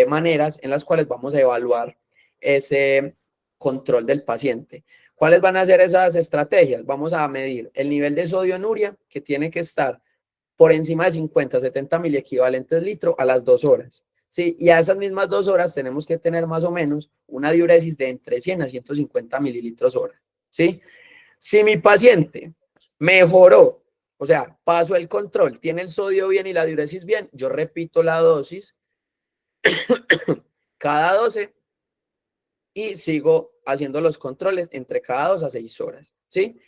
maneras en las cuales vamos a evaluar ese control del paciente. ¿Cuáles van a ser esas estrategias? Vamos a medir el nivel de sodio en urea, que tiene que estar por encima de 50, 70 miliequivalentes litro a las 2 horas. ¿Sí? Y a esas mismas 2 horas tenemos que tener más o menos una diuresis de entre 100 a 150 mililitros hora. ¿Sí? Si mi paciente mejoró, o sea, pasó el control, tiene el sodio bien y la diuresis bien, yo repito la dosis cada 12 y sigo haciendo los controles entre cada 2 a 6 horas, ¿sí?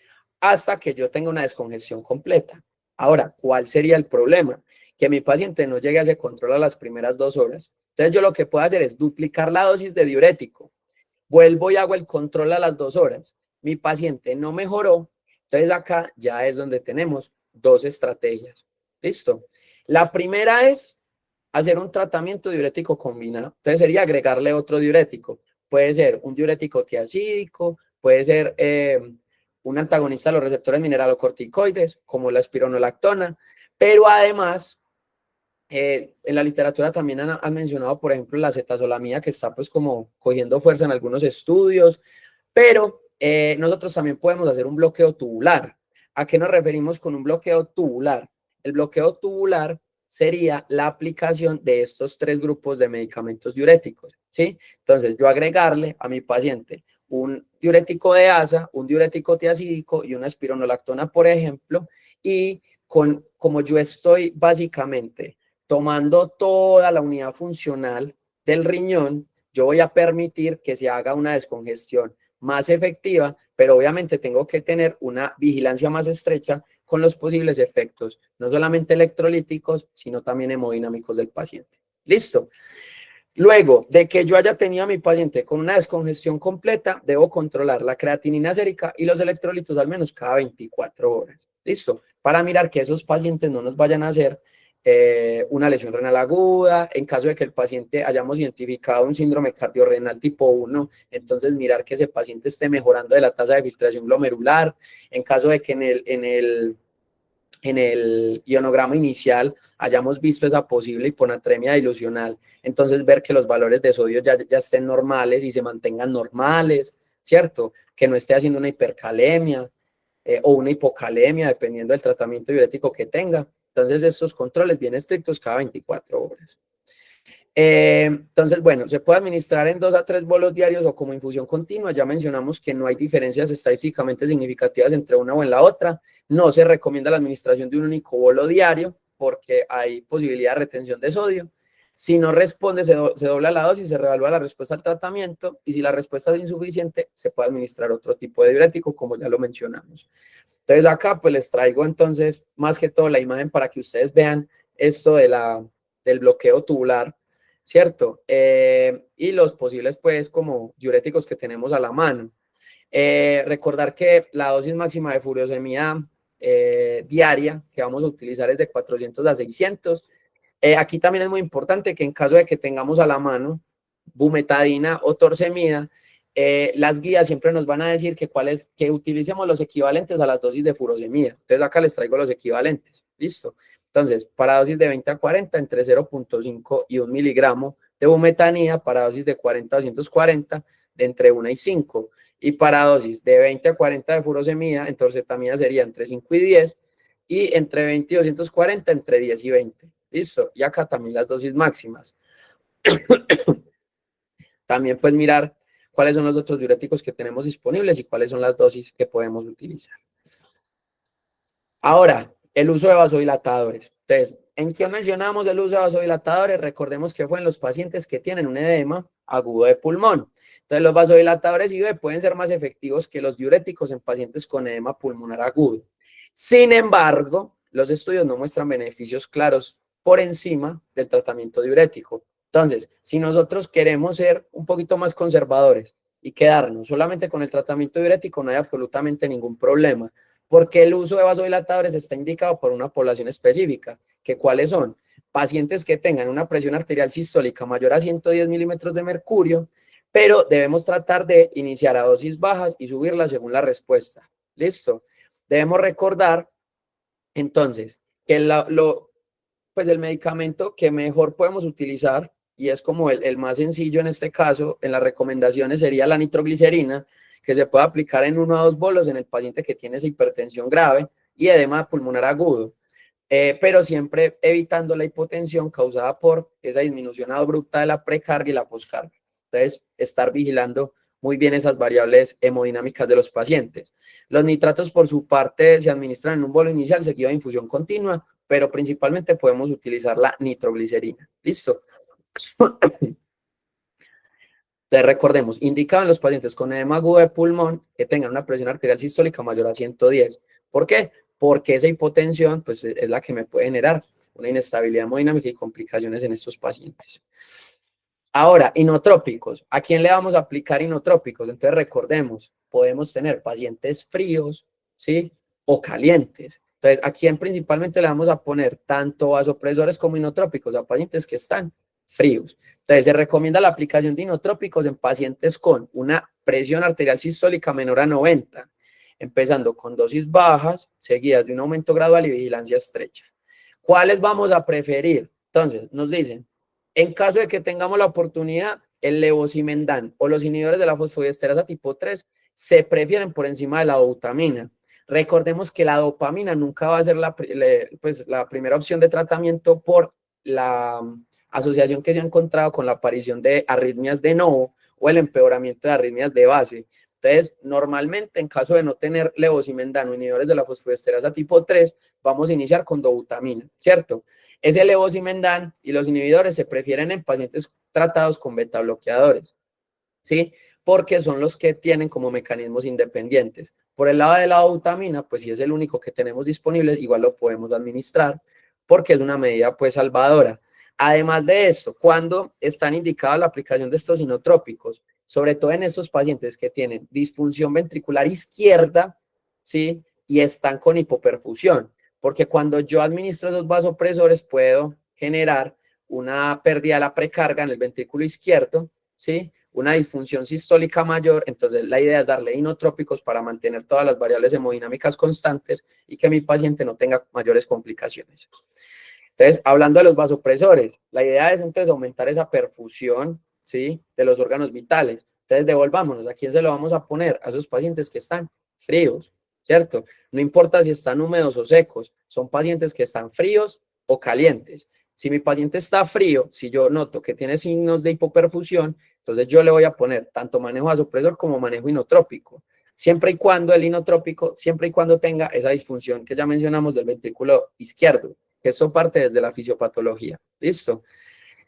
Hasta que yo tenga una descongestión completa. Ahora, ¿cuál sería el problema? Que mi paciente no llegue a ese control a las primeras 2 horas. Entonces yo lo que puedo hacer es duplicar la dosis de diurético. Vuelvo y hago el control a las 2 horas. Mi paciente no mejoró. Entonces acá ya es donde tenemos dos estrategias. ¿Listo? La primera es hacer un tratamiento diurético combinado. Entonces sería agregarle otro diurético. Puede ser un diurético tiacídico, puede ser un antagonista de los receptores mineralocorticoides, como la espironolactona, pero además en la literatura también han mencionado, por ejemplo, la cetazolamida, que está pues como cogiendo fuerza en algunos estudios, pero nosotros también podemos hacer un bloqueo tubular. ¿A qué nos referimos con un bloqueo tubular? El bloqueo tubular sería la aplicación de estos tres grupos de medicamentos diuréticos, ¿sí? Entonces, yo agregarle a mi paciente un diurético de asa, un diurético tiacídico y una espironolactona, por ejemplo, y como yo estoy básicamente tomando toda la unidad funcional del riñón, yo voy a permitir que se haga una descongestión más efectiva, pero obviamente tengo que tener una vigilancia más estrecha con los posibles efectos, no solamente electrolíticos, sino también hemodinámicos del paciente. ¿Listo? Luego de que yo haya tenido a mi paciente con una descongestión completa, debo controlar la creatinina sérica y los electrolitos al menos cada 24 horas. ¿Listo? Para mirar que esos pacientes no nos vayan a hacer una lesión renal aguda. En caso de que el paciente hayamos identificado un síndrome cardiorrenal tipo 1, entonces mirar que ese paciente esté mejorando de la tasa de filtración glomerular. En caso de que en el ionograma inicial hayamos visto esa posible hiponatremia dilucional, entonces ver que los valores de sodio ya estén normales y se mantengan normales, ¿cierto? Que no esté haciendo una hipercalemia o una hipocalemia, dependiendo del tratamiento diurético que tenga. Entonces, estos controles bien estrictos cada 24 horas. Entonces, bueno, se puede administrar en 2 a 3 bolos diarios o como infusión continua. Ya mencionamos que no hay diferencias estadísticamente significativas entre una o en la otra. No se recomienda la administración de un único bolo diario porque hay posibilidad de retención de sodio. Si no responde, se dobla la dosis, se reevalúa la respuesta al tratamiento y si la respuesta es insuficiente, se puede administrar otro tipo de diurético, como ya lo mencionamos. Entonces acá pues les traigo entonces más que todo la imagen para que ustedes vean esto del bloqueo tubular, ¿cierto? Y los posibles pues como diuréticos que tenemos a la mano. Recordar que la dosis máxima de furosemida diaria que vamos a utilizar es de 400 a 600. Aquí también es muy importante que en caso de que tengamos a la mano bumetadina o torsemida, las guías siempre nos van a decir que utilicemos los equivalentes a las dosis de furosemida. Entonces acá les traigo los equivalentes. ¿Listo? Entonces, para dosis de 20 a 40, entre 0.5 y 1 miligramo de bumetanida, para dosis de 40 a 240, de entre 1 y 5. Y para dosis de 20 a 40 de furosemida, en torcetamida sería entre 5 y 10, y entre 20 y 240, entre 10 y 20. ¿Listo? Y acá también las dosis máximas. También pues mirar cuáles son los otros diuréticos que tenemos disponibles y cuáles son las dosis que podemos utilizar. Ahora, el uso de vasodilatadores. Entonces, ¿en qué mencionamos el uso de vasodilatadores? Recordemos que fue en los pacientes que tienen un edema agudo de pulmón. Entonces, los vasodilatadores IV pueden ser más efectivos que los diuréticos en pacientes con edema pulmonar agudo. Sin embargo, los estudios no muestran beneficios claros por encima del tratamiento diurético. Entonces, si nosotros queremos ser un poquito más conservadores y quedarnos solamente con el tratamiento diurético, no hay absolutamente ningún problema, porque el uso de vasodilatadores está indicado por una población específica, que cuáles son pacientes que tengan una presión arterial sistólica mayor a 110 milímetros de mercurio, pero debemos tratar de iniciar a dosis bajas y subirla según la respuesta. ¿Listo? Debemos recordar, entonces, que pues el medicamento que mejor podemos utilizar, y es como el más sencillo en este caso, en las recomendaciones sería la nitroglicerina, que se puede aplicar en 1 a 2 bolos en el paciente que tiene esa hipertensión grave y edema pulmonar agudo, pero siempre evitando la hipotensión causada por esa disminución abrupta de la precarga y la poscarga. Entonces, estar vigilando muy bien esas variables hemodinámicas de los pacientes. Los nitratos, por su parte, se administran en un bolo inicial seguido de infusión continua, pero principalmente podemos utilizar la nitroglicerina. ¿Listo? Entonces, recordemos, indicado en los pacientes con edema agudo de pulmón que tengan una presión arterial sistólica mayor a 110. ¿Por qué? Porque esa hipotensión pues, es la que me puede generar una inestabilidad hemodinámica y complicaciones en estos pacientes. Ahora, inotrópicos. ¿A quién le vamos a aplicar inotrópicos? Entonces, recordemos, podemos tener pacientes fríos, ¿sí? O calientes. Entonces, ¿a quién principalmente le vamos a poner tanto vasopresores como inotrópicos? A pacientes que están fríos. Entonces, se recomienda la aplicación de inotrópicos en pacientes con una presión arterial sistólica menor a 90, empezando con dosis bajas, seguidas de un aumento gradual y vigilancia estrecha. ¿Cuáles vamos a preferir? Entonces, nos dicen, en caso de que tengamos la oportunidad, el levosimendan o los inhibidores de la fosfodiesterasa tipo 3 se prefieren por encima de la dobutamina. Recordemos que la dopamina nunca va a ser la primera opción de tratamiento por la asociación que se ha encontrado con la aparición de arritmias de novo o el empeoramiento de arritmias de base. Entonces, normalmente, en caso de no tener levosimendan o inhibidores de la fosfodiesterasa tipo 3, vamos a iniciar con dobutamina, ¿cierto? Ese levosimendan y los inhibidores se prefieren en pacientes tratados con beta bloqueadores, ¿sí? Porque son los que tienen como mecanismos independientes. Por el lado de la dobutamina, pues si es el único que tenemos disponible, igual lo podemos administrar porque es una medida pues salvadora. Además de esto, cuando están indicadas la aplicación de estos inotrópicos, sobre todo en estos pacientes que tienen disfunción ventricular izquierda, ¿sí? Y están con hipoperfusión, porque cuando yo administro esos vasopresores puedo generar una pérdida de la precarga en el ventrículo izquierdo, ¿sí? Una disfunción sistólica mayor, entonces la idea es darle inotrópicos para mantener todas las variables hemodinámicas constantes y que mi paciente no tenga mayores complicaciones. Entonces, hablando de los vasopresores, la idea es entonces aumentar esa perfusión, ¿sí? De los órganos vitales. Entonces, devolvámonos, ¿a quién se lo vamos a poner? A esos pacientes que están fríos, ¿cierto? No importa si están húmedos o secos, son pacientes que están fríos o calientes. Si mi paciente está frío, si yo noto que tiene signos de hipoperfusión, entonces yo le voy a poner tanto manejo vasopresor como manejo inotrópico. Siempre y cuando el inotrópico, siempre y cuando tenga esa disfunción que ya mencionamos del ventrículo izquierdo, que eso parte desde la fisiopatología. ¿Listo?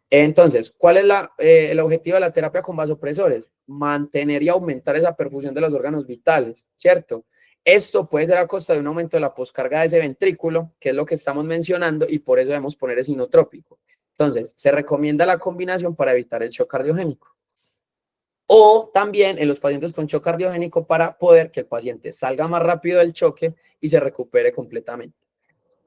Entonces, ¿cuál es el objetivo de la terapia con vasopresores? Mantener y aumentar esa perfusión de los órganos vitales, ¿cierto? Esto puede ser a costa de un aumento de la poscarga de ese ventrículo, que es lo que estamos mencionando, y por eso debemos poner ese inotrópico. Entonces, se recomienda la combinación para evitar el shock cardiogénico. O también en los pacientes con shock cardiogénico para poder que el paciente salga más rápido del choque y se recupere completamente.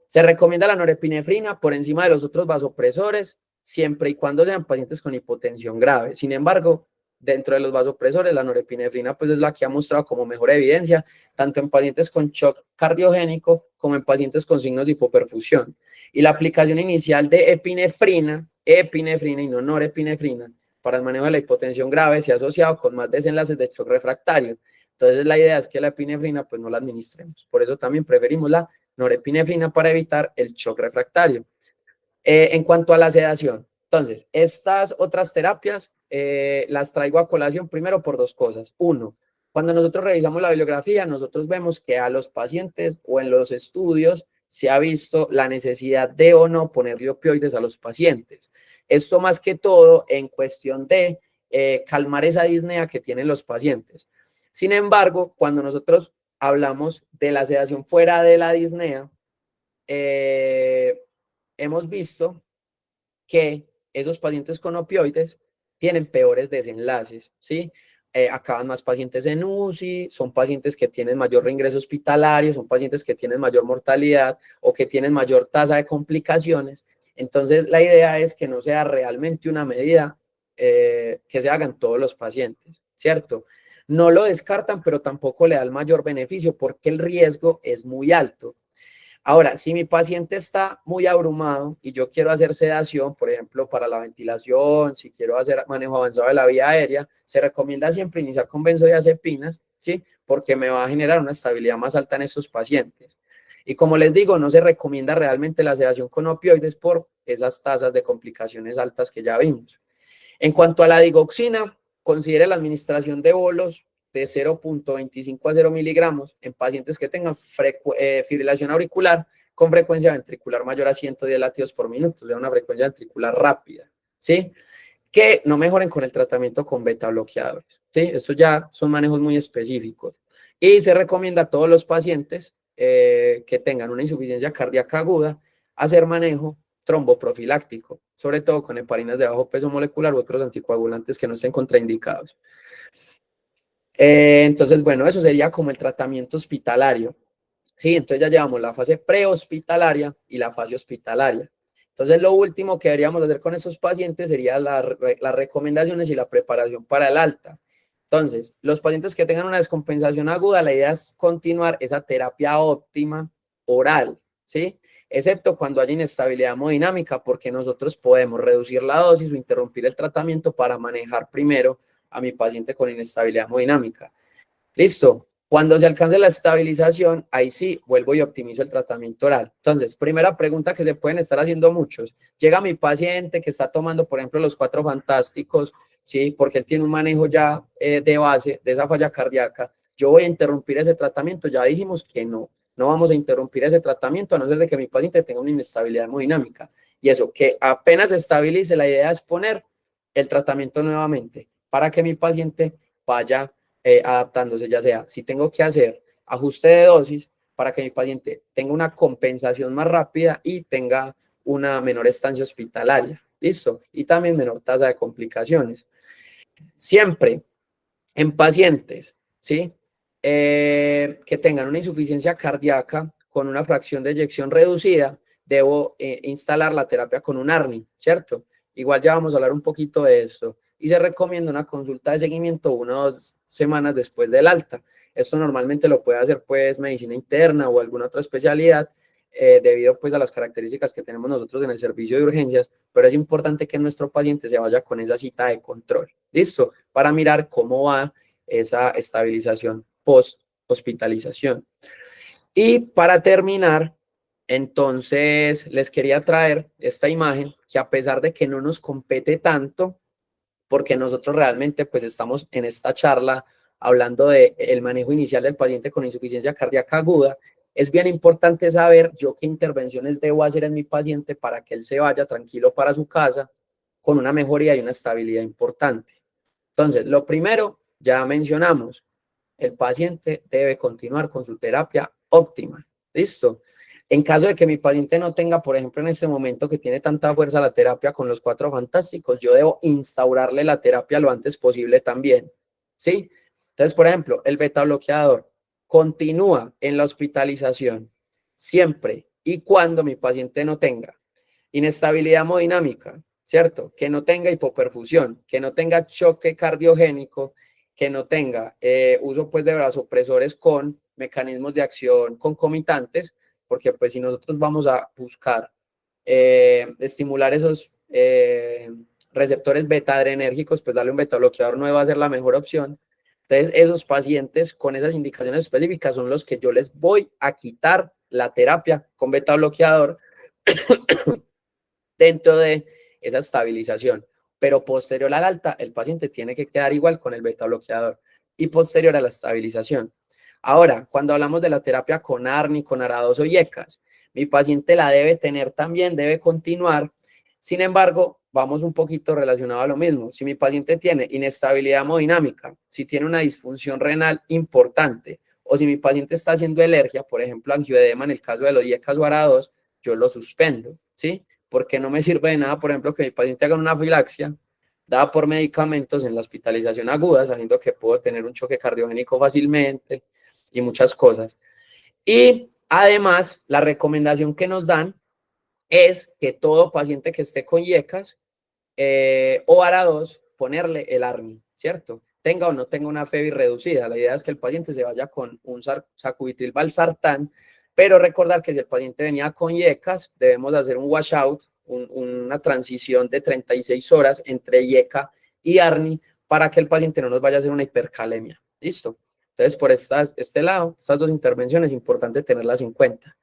Se recomienda la norepinefrina por encima de los otros vasopresores, siempre y cuando sean pacientes con hipotensión grave. Sin embargo, dentro de los vasopresores, la norepinefrina pues es la que ha mostrado como mejor evidencia, tanto en pacientes con shock cardiogénico como en pacientes con signos de hipoperfusión. Y la aplicación inicial de epinefrina y no norepinefrina, para el manejo de la hipotensión grave se ha asociado con más desenlaces de shock refractario. Entonces, la idea es que la epinefrina pues no la administremos. Por eso también preferimos la norepinefrina para evitar el shock refractario. En cuanto a la sedación, Entonces, estas otras terapias las traigo a colación primero por dos cosas. Uno, cuando nosotros revisamos la bibliografía, nosotros vemos que a los pacientes o en los estudios se ha visto la necesidad de o no ponerle opioides a los pacientes. Esto más que todo en cuestión de calmar esa disnea que tienen los pacientes. Sin embargo, cuando nosotros hablamos de la sedación fuera de la disnea, hemos visto que esos pacientes con opioides tienen peores desenlaces, ¿sí? Acaban más pacientes en UCI, son pacientes que tienen mayor reingreso hospitalario, son pacientes que tienen mayor mortalidad o que tienen mayor tasa de complicaciones. Entonces, la idea es que no sea realmente una medida que se hagan todos los pacientes, ¿cierto? No lo descartan, pero tampoco le da el mayor beneficio porque el riesgo es muy alto. Ahora, si mi paciente está muy abrumado y yo quiero hacer sedación, por ejemplo, para la ventilación, si quiero hacer manejo avanzado de la vía aérea, se recomienda siempre iniciar con benzodiazepinas, ¿sí? Porque me va a generar una estabilidad más alta en estos pacientes. Y como les digo, no se recomienda realmente la sedación con opioides por esas tasas de complicaciones altas que ya vimos. En cuanto a la digoxina, considere la administración de bolos de 0.25 a 0 miligramos en pacientes que tengan fibrilación auricular con frecuencia ventricular mayor a 110 latidos por minuto, de una frecuencia ventricular rápida, ¿sí? Que no mejoren con el tratamiento con beta bloqueadores, ¿sí? Estos ya son manejos muy específicos. Y se recomienda a todos los pacientes que tengan una insuficiencia cardíaca aguda hacer manejo tromboprofiláctico, sobre todo con heparinas de bajo peso molecular u otros anticoagulantes que no estén contraindicados. Entonces, bueno, eso sería como el tratamiento hospitalario. Sí, entonces ya llevamos la fase prehospitalaria y la fase hospitalaria. Entonces, lo último que deberíamos hacer con estos pacientes sería las recomendaciones y la preparación para el alta. Entonces, los pacientes que tengan una descompensación aguda, la idea es continuar esa terapia óptima oral, ¿sí? Excepto cuando haya inestabilidad hemodinámica, porque nosotros podemos reducir la dosis o interrumpir el tratamiento para manejar primero a mi paciente con inestabilidad hemodinámica. Listo. Cuando se alcance la estabilización, ahí sí vuelvo y optimizo el tratamiento oral. Entonces, primera pregunta que se pueden estar haciendo muchos. Llega mi paciente que está tomando, por ejemplo, los 4 fantásticos, ¿sí? Porque él tiene un manejo ya de base de esa falla cardíaca. Yo voy a interrumpir ese tratamiento. Ya dijimos que no. No vamos a interrumpir ese tratamiento a no ser de que mi paciente tenga una inestabilidad hemodinámica. Y eso, que apenas se estabilice, la idea es poner el tratamiento nuevamente para que mi paciente vaya adaptándose, ya sea si tengo que hacer ajuste de dosis para que mi paciente tenga una compensación más rápida y tenga una menor estancia hospitalaria, ¿listo? Y también menor tasa de complicaciones. Siempre en pacientes, ¿sí? Que tengan una insuficiencia cardíaca con una fracción de eyección reducida, debo instalar la terapia con un ARNI, ¿cierto? Igual ya vamos a hablar un poquito de esto. Y se recomienda una consulta de seguimiento 1 o 2 semanas después del alta. Esto normalmente lo puede hacer pues medicina interna o alguna otra especialidad debido pues a las características que tenemos nosotros en el servicio de urgencias, pero es importante que nuestro paciente se vaya con esa cita de control, ¿listo? Para mirar cómo va esa estabilización post-hospitalización. Y para terminar, entonces les quería traer esta imagen que a pesar de que no nos compete tanto, porque nosotros realmente pues estamos en esta charla hablando del manejo inicial del paciente con insuficiencia cardíaca aguda, es bien importante saber yo qué intervenciones debo hacer en mi paciente para que él se vaya tranquilo para su casa con una mejoría y una estabilidad importante. Entonces, lo primero, ya mencionamos, el paciente debe continuar con su terapia óptima. ¿Listo? En caso de que mi paciente no tenga, por ejemplo, en este momento que tiene tanta fuerza la terapia con los 4 fantásticos, yo debo instaurarle la terapia lo antes posible también. ¿Sí? Entonces, por ejemplo, el beta bloqueador continúa en la hospitalización siempre y cuando mi paciente no tenga inestabilidad hemodinámica, ¿cierto? Que no tenga hipoperfusión, que no tenga choque cardiogénico, que no tenga uso pues de vasopresores con mecanismos de acción concomitantes, porque pues si nosotros vamos a buscar estimular esos receptores beta adrenérgicos, pues darle un beta bloqueador no va a ser la mejor opción. Entonces, esos pacientes con esas indicaciones específicas son los que yo les voy a quitar la terapia con beta bloqueador dentro de esa estabilización, pero posterior al alta, el paciente tiene que quedar igual con el beta bloqueador y posterior a la estabilización. Ahora, cuando hablamos de la terapia con ARNI, con ARA2 o IECAS, mi paciente la debe tener también, debe continuar. Sin embargo, vamos un poquito relacionado a lo mismo. Si mi paciente tiene inestabilidad hemodinámica, si tiene una disfunción renal importante, o si mi paciente está haciendo alergia, por ejemplo, angioedema en el caso de los IECAS o ARA2, yo lo suspendo, ¿sí? Porque no me sirve de nada, por ejemplo, que mi paciente haga una afilaxia dada por medicamentos en la hospitalización aguda, sabiendo que puedo tener un choque cardiogénico fácilmente y muchas cosas. Y además, la recomendación que nos dan es que todo paciente que esté con IECAS o ARA2, ponerle el ARNI, ¿cierto? Tenga o no tenga una FEBI reducida. La idea es que el paciente se vaya con un sacubitril valsartán, pero recordar que si el paciente venía con IECAS, debemos hacer un washout, una transición de 36 horas entre IECA y ARNI para que el paciente no nos vaya a hacer una hipercalemia. ¿Listo? Entonces, por este lado, estas dos intervenciones es importante tenerlas en cuenta.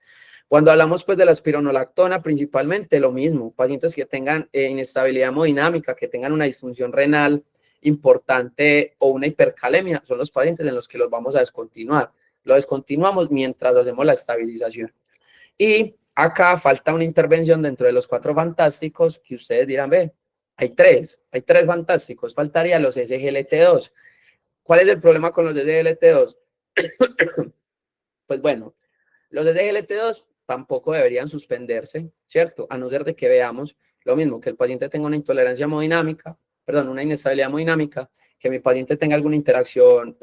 Cuando hablamos pues de la espironolactona, principalmente lo mismo, pacientes que tengan inestabilidad hemodinámica, que tengan una disfunción renal importante o una hipercalemia, son los pacientes en los que los vamos a descontinuar. Lo descontinuamos mientras hacemos la estabilización. Y acá falta una intervención dentro de los 4 fantásticos que ustedes dirán, ve, hay tres fantásticos, faltaría los SGLT2. ¿Cuál es el problema con los SGLT2? Pues bueno, los SGLT2 tampoco deberían suspenderse, ¿cierto? A no ser de que veamos lo mismo, que el paciente tenga una intolerancia hemodinámica, perdón, una inestabilidad hemodinámica, que mi paciente tenga alguna interacción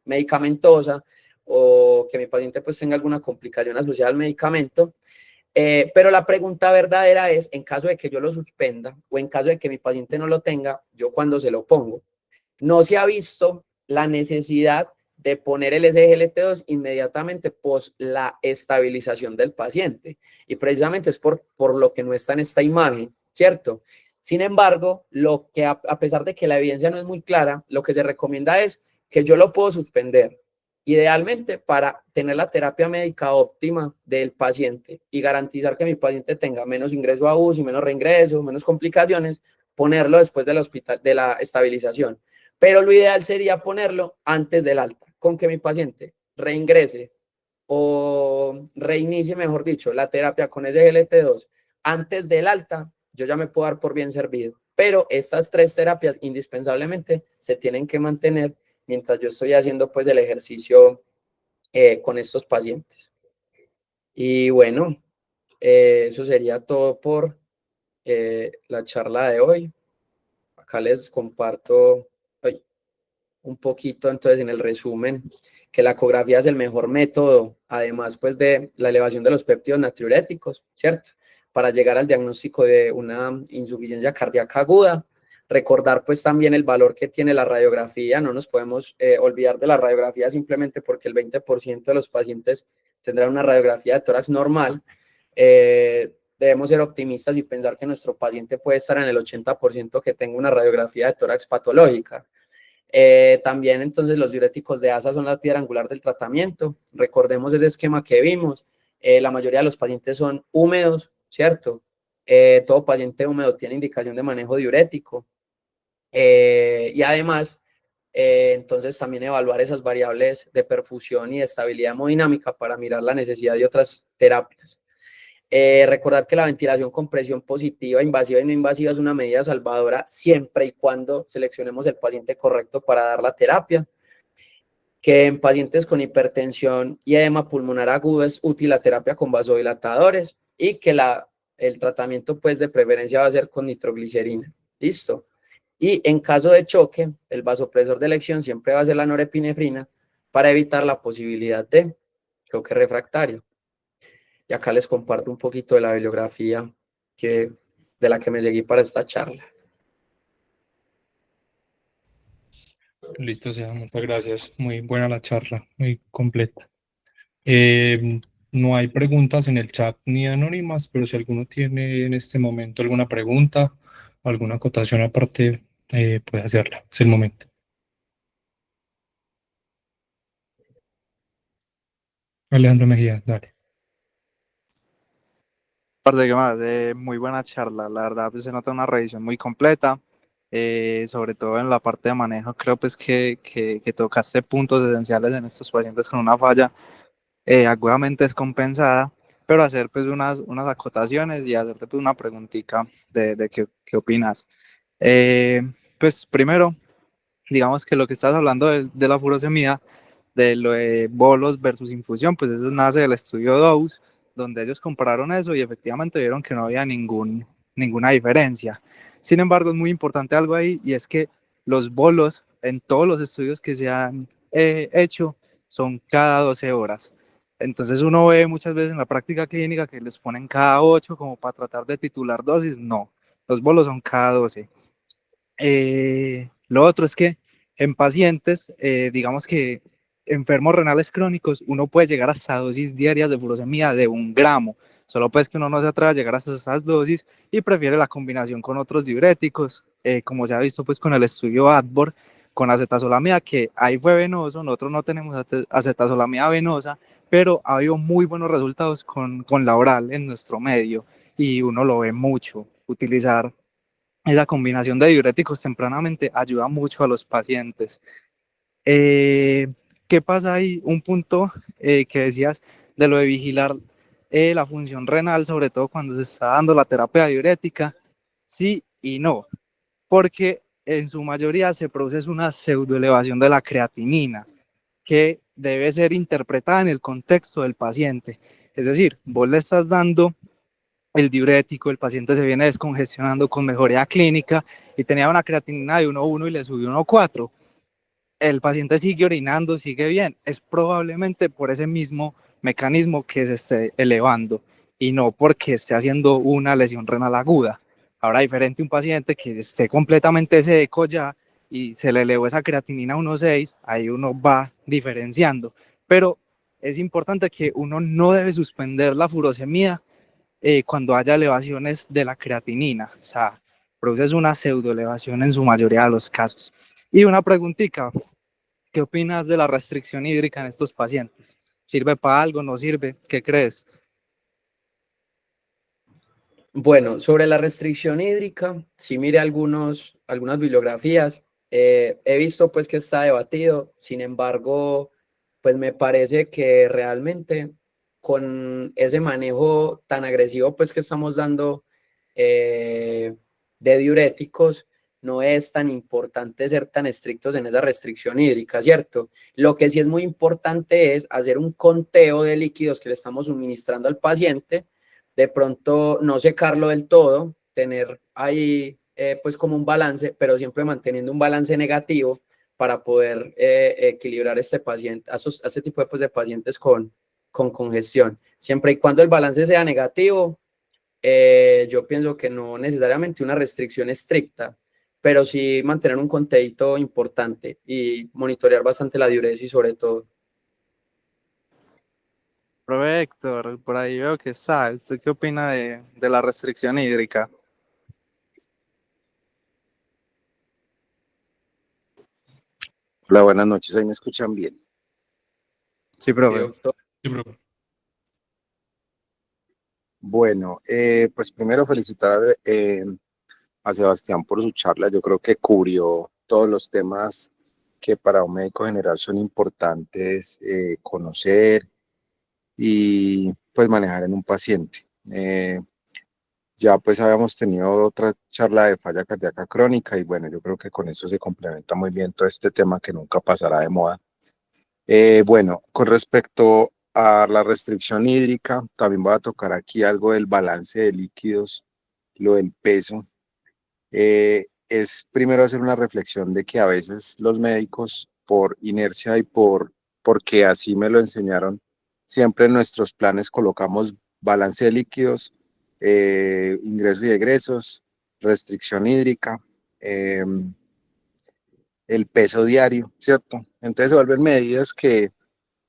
medicamentosa o que mi paciente pues tenga alguna complicación asociada al medicamento. Pero la pregunta verdadera es, en caso de que yo lo suspenda o en caso de que mi paciente no lo tenga, ¿yo cuándo se lo pongo? No se ha visto la necesidad de poner el SGLT2 inmediatamente post la estabilización del paciente. Y precisamente es por lo que no está en esta imagen, ¿cierto? Sin embargo, lo que a pesar de que la evidencia no es muy clara, lo que se recomienda es que yo lo puedo suspender, idealmente para tener la terapia médica óptima del paciente y garantizar que mi paciente tenga menos ingreso a UCI, menos reingreso, menos complicaciones, ponerlo después de la estabilización. Pero lo ideal sería ponerlo antes del alta, con que mi paciente reingrese o reinicie, mejor dicho, la terapia con SGLT2 antes del alta, yo ya me puedo dar por bien servido. Pero estas 3 terapias indispensablemente se tienen que mantener mientras yo estoy haciendo pues el ejercicio con estos pacientes. Y bueno, eso sería todo por la charla de hoy. Acá les comparto un poquito entonces en el resumen que la ecografía es el mejor método, además pues de la elevación de los péptidos natriuréticos, ¿cierto? Para llegar al diagnóstico de una insuficiencia cardíaca aguda. Recordar pues también el valor que tiene la radiografía, no nos podemos olvidar de la radiografía simplemente porque el 20% de los pacientes tendrán una radiografía de tórax normal. Debemos ser optimistas y pensar que nuestro paciente puede estar en el 80% que tenga una radiografía de tórax patológica. También entonces los diuréticos de asa son la piedra angular del tratamiento. Recordemos ese esquema que vimos. La mayoría de los pacientes son húmedos, ¿cierto? Todo paciente húmedo tiene indicación de manejo diurético. Y además, entonces también evaluar esas variables de perfusión y de estabilidad hemodinámica para mirar la necesidad de otras terapias. Recordar que la ventilación con presión positiva, invasiva y no invasiva es una medida salvadora siempre y cuando seleccionemos el paciente correcto para dar la terapia. Que en pacientes con hipertensión y edema pulmonar agudo es útil la terapia con vasodilatadores y que el tratamiento pues de preferencia va a ser con nitroglicerina. ¿Listo? Y en caso de choque, el vasopresor de elección siempre va a ser la norepinefrina para evitar la posibilidad de choque refractario. Y acá les comparto un poquito de la bibliografía de la que me seguí para esta charla. Listo, sea, muchas gracias. Muy buena la charla, muy completa. No hay preguntas en el chat ni anónimas, pero si alguno tiene en este momento alguna pregunta, alguna acotación aparte, puede hacerla. Es el momento. Alejandro Mejía, dale. Parce, ¿qué más? Muy buena charla, la verdad, pues se nota una revisión muy completa, sobre todo en la parte de manejo. Creo pues que tocaste puntos esenciales en estos pacientes con una falla agudamente descompensada, pero hacer pues unas acotaciones y hacerte pues una preguntita de qué opinas. Eh, pues primero, digamos que lo que estás hablando de la furosemida, de lo de bolos versus infusión, pues eso nace del estudio Dose, donde ellos compararon eso y efectivamente vieron que no había ninguna diferencia. Sin embargo, es muy importante algo ahí, y es que los bolos en todos los estudios que se han hecho son cada 12 horas. Entonces uno ve muchas veces en la práctica clínica que les ponen cada 8 como para tratar de titular dosis. No, los bolos son cada 12. Lo otro es que en pacientes, digamos que enfermos renales crónicos, uno puede llegar hasta dosis diarias de furosemida de 1 gramo. Solo pues que uno no se atreve a llegar hasta esas dosis y prefiere la combinación con otros diuréticos, como se ha visto pues con el estudio ADBOR, con acetazolamida, que ahí fue venoso. Nosotros no tenemos acetazolamida venosa, pero ha habido muy buenos resultados con la oral en nuestro medio, y uno lo ve mucho. Utilizar esa combinación de diuréticos tempranamente ayuda mucho a los pacientes. ¿Qué pasa ahí? Un punto que decías de lo de vigilar la función renal, sobre todo cuando se está dando la terapia diurética, sí y no, porque en su mayoría se produce una pseudoelevación de la creatinina que debe ser interpretada en el contexto del paciente. Es decir, vos le estás dando el diurético, el paciente se viene descongestionando con mejoría clínica y tenía una creatinina de 1,1 y le subió 1,4. El paciente sigue orinando, sigue bien. Es probablemente por ese mismo mecanismo que se esté elevando y no porque esté haciendo una lesión renal aguda. Ahora, diferente un paciente que esté completamente seco ya y se le elevó esa creatinina a 1,6, ahí uno va diferenciando. Pero es importante que uno no debe suspender la furosemida cuando haya elevaciones de la creatinina. O sea, produces una pseudoelevación en su mayoría de los casos. Y una preguntita, ¿qué opinas de la restricción hídrica en estos pacientes? ¿Sirve para algo? ¿No sirve? ¿Qué crees? Bueno, sobre la restricción hídrica, sí miré algunas bibliografías. He visto pues que está debatido. Sin embargo, pues me parece que realmente con ese manejo tan agresivo pues que estamos dando de diuréticos, no es tan importante ser tan estrictos en esa restricción hídrica, ¿cierto? Lo que sí es muy importante es hacer un conteo de líquidos que le estamos suministrando al paciente, de pronto no secarlo del todo, tener ahí pues como un balance, pero siempre manteniendo un balance negativo para poder equilibrar este paciente, a este tipo de, pues, de pacientes con congestión. Siempre y cuando el balance sea negativo, yo pienso que no necesariamente una restricción estricta, pero sí mantener un conteíto importante y monitorear bastante la diuresis sobre todo. Profe Héctor, por ahí veo que está. ¿Usted qué opina de la restricción hídrica? Hola, buenas noches, ahí me escuchan bien. Sí, Sí, profe. doctor. Sí, profe. Bueno, pues primero felicitar a Sebastián por su charla. Yo creo que cubrió todos los temas que para un médico general son importantes conocer y pues manejar en un paciente. Ya pues habíamos tenido otra charla de falla cardíaca crónica y bueno, yo creo que con esto se complementa muy bien todo este tema que nunca pasará de moda. Bueno, con respecto a la restricción hídrica, también voy a tocar aquí algo del balance de líquidos, lo del peso. Es primero hacer una reflexión de que a veces los médicos, por inercia y porque así me lo enseñaron, siempre en nuestros planes colocamos balance de líquidos, ingresos y egresos, restricción hídrica, el peso diario, ¿cierto? Entonces se vuelven medidas que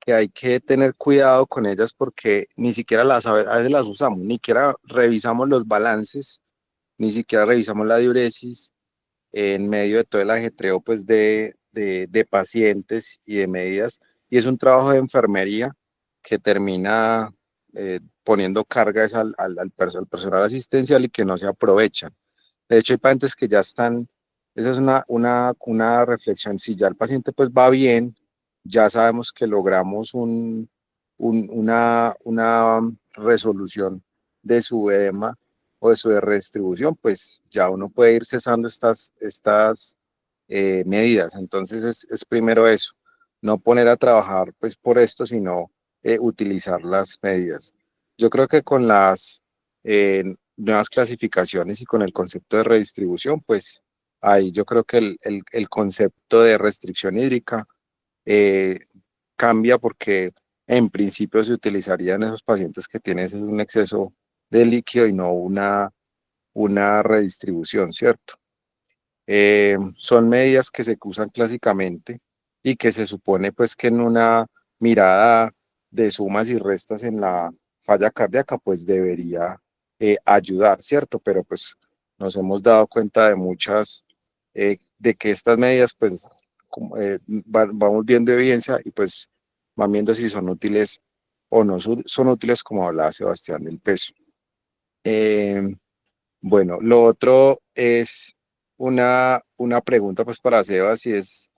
hay que tener cuidado con ellas porque ni siquiera a veces las usamos, ni siquiera revisamos los balances, ni siquiera revisamos la diuresis en medio de todo el ajetreo pues de pacientes y de medidas, y es un trabajo de enfermería que termina poniendo cargas al personal asistencial y que no se aprovechan. De hecho, hay pacientes que ya están, esa es una reflexión, si ya el paciente pues va bien, ya sabemos que logramos una resolución de su edema o de su redistribución, pues ya uno puede ir cesando estas medidas. Entonces es primero eso, no poner a trabajar pues por esto, sino utilizar las medidas. Yo creo que con las nuevas clasificaciones y con el concepto de redistribución, pues ahí yo creo que el concepto de restricción hídrica eh, cambia porque en principio se utilizaría en esos pacientes que tienen un exceso de líquido y no una redistribución, ¿cierto? Son medidas que se usan clásicamente y que se supone pues que en una mirada de sumas y restas en la falla cardíaca pues debería ayudar, ¿cierto? Pero pues nos hemos dado cuenta de muchas, de que estas medidas pues vamos viendo evidencia y pues van viendo si son útiles o no son útiles, como hablaba Sebastián del peso. Bueno, lo otro es una pregunta pues para Sebas, y es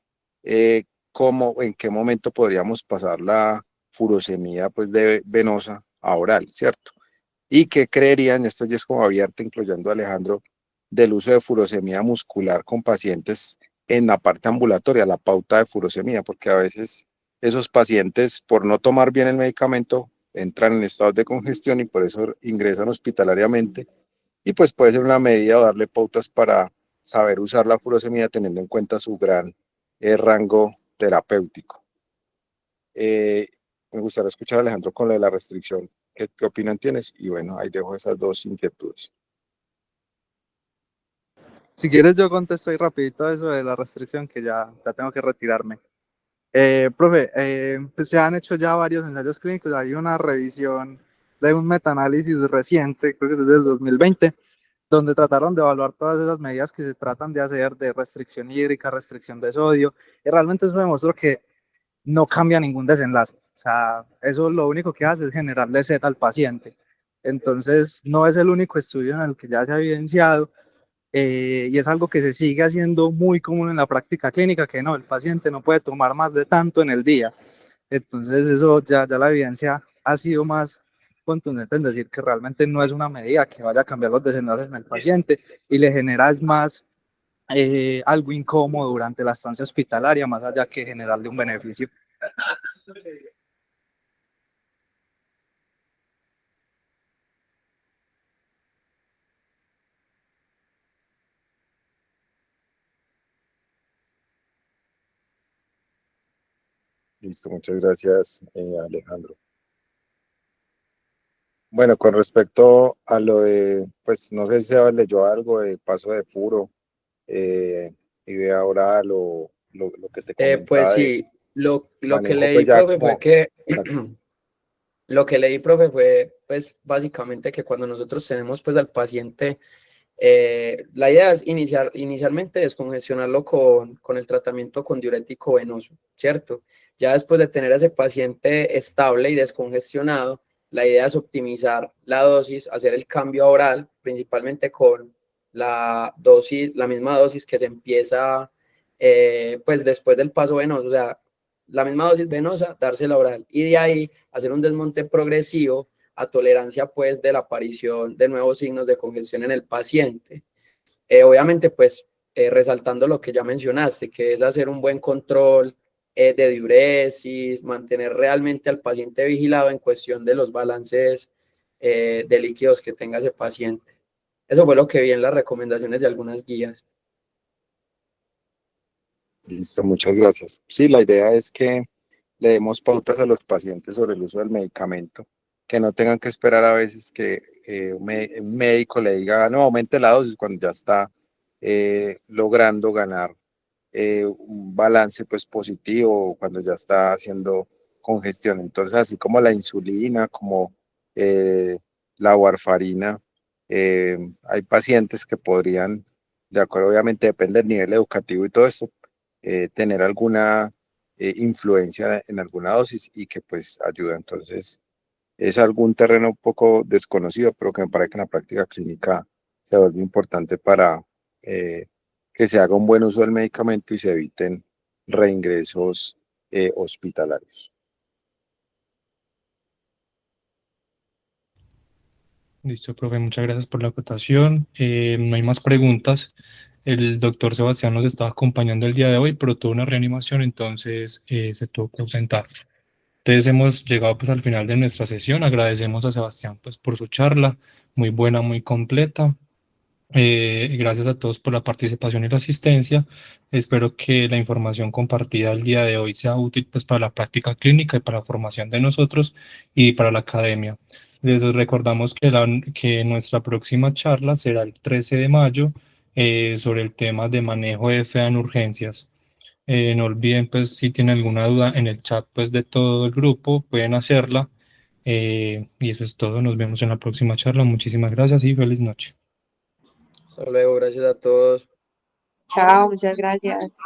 en qué momento podríamos pasar la furosemía pues venosa a oral, ¿cierto? Y qué creerían, esto ya es como abierto, incluyendo a Alejandro, del uso de furosemía muscular con pacientes en la parte ambulatoria, la pauta de furosemía, porque a veces esos pacientes, por no tomar bien el medicamento, entran en estados de congestión y por eso ingresan hospitalariamente, y pues puede ser una medida o darle pautas para saber usar la furosemida teniendo en cuenta su gran rango terapéutico. Me gustaría escuchar a Alejandro con lo de la restricción. ¿Qué opinión tienes? Y bueno, ahí dejo esas dos inquietudes. Si quieres yo contesto ahí rapidito eso de la restricción, que ya tengo que retirarme. Profe, pues se han hecho ya varios ensayos clínicos, hay una revisión de un metaanálisis reciente, creo que es del 2020, donde trataron de evaluar todas esas medidas que se tratan de hacer de restricción hídrica, restricción de sodio, y realmente eso demostró que no cambia ningún desenlace. O sea, eso lo único que hace es generarle sed al paciente. Entonces, no es el único estudio en el que ya se ha evidenciado, y es algo que se sigue haciendo muy común en la práctica clínica, que no, el paciente no puede tomar más de tanto en el día. Entonces, eso ya la evidencia ha sido más contundente en decir que realmente no es una medida que vaya a cambiar los desenlaces en el paciente y le genera es más algo incómodo durante la estancia hospitalaria, más allá que generarle un beneficio. Listo, muchas gracias, Alejandro. Bueno, con respecto a lo de, pues no sé si Sebas leyó algo de paso de furo y de ahora lo que te Pues comentaba de sí, lo que manejo, leí, pues ya profe, fue como... que lo que leí, profe, fue pues básicamente que cuando nosotros tenemos pues al paciente, la idea es inicialmente descongestionarlo con el tratamiento con diurético venoso, ¿cierto? Ya después de tener a ese paciente estable y descongestionado, la idea es optimizar la dosis, hacer el cambio a oral, principalmente con la dosis, la misma dosis que se empieza pues después del paso venoso, o sea, la misma dosis venosa, dársela oral, y de ahí hacer un desmonte progresivo a tolerancia pues de la aparición de nuevos signos de congestión en el paciente. Obviamente pues resaltando lo que ya mencionaste, que es hacer un buen control de diuresis, mantener realmente al paciente vigilado en cuestión de los balances de líquidos que tenga ese paciente. Eso fue lo que vi en las recomendaciones de algunas guías. Listo, muchas gracias. Sí, la idea es que le demos pautas a los pacientes sobre el uso del medicamento, que no tengan que esperar a veces que un médico le diga, no, aumente la dosis cuando ya está logrando ganar un balance pues positivo, cuando ya está haciendo congestión. Entonces, así como la insulina, como eh, la warfarina, hay pacientes que podrían, de acuerdo, obviamente depende del nivel educativo y todo esto, tener alguna influencia en alguna dosis y que pues ayuda. Entonces, es algún terreno un poco desconocido, pero que me parece que en la práctica clínica se vuelve importante para que se haga un buen uso del medicamento y se eviten reingresos hospitalarios. Listo, profe, muchas gracias por la acotación. No hay más preguntas. El doctor Sebastián nos estaba acompañando el día de hoy, pero tuvo una reanimación, entonces se tuvo que ausentar. Entonces hemos llegado pues al final de nuestra sesión. Agradecemos a Sebastián pues por su charla, muy buena, muy completa. Gracias a todos por la participación y la asistencia. Espero que la información compartida el día de hoy sea útil pues para la práctica clínica y para la formación de nosotros y para la academia. Les recordamos que nuestra próxima charla será el 13 de mayo sobre el tema de manejo de FEA en urgencias. No olviden, pues, si tienen alguna duda en el chat, pues, de todo el grupo, pueden hacerla. Y eso es todo. Nos vemos en la próxima charla. Muchísimas gracias y feliz noche. Hasta luego, gracias a todos. Chao, muchas gracias.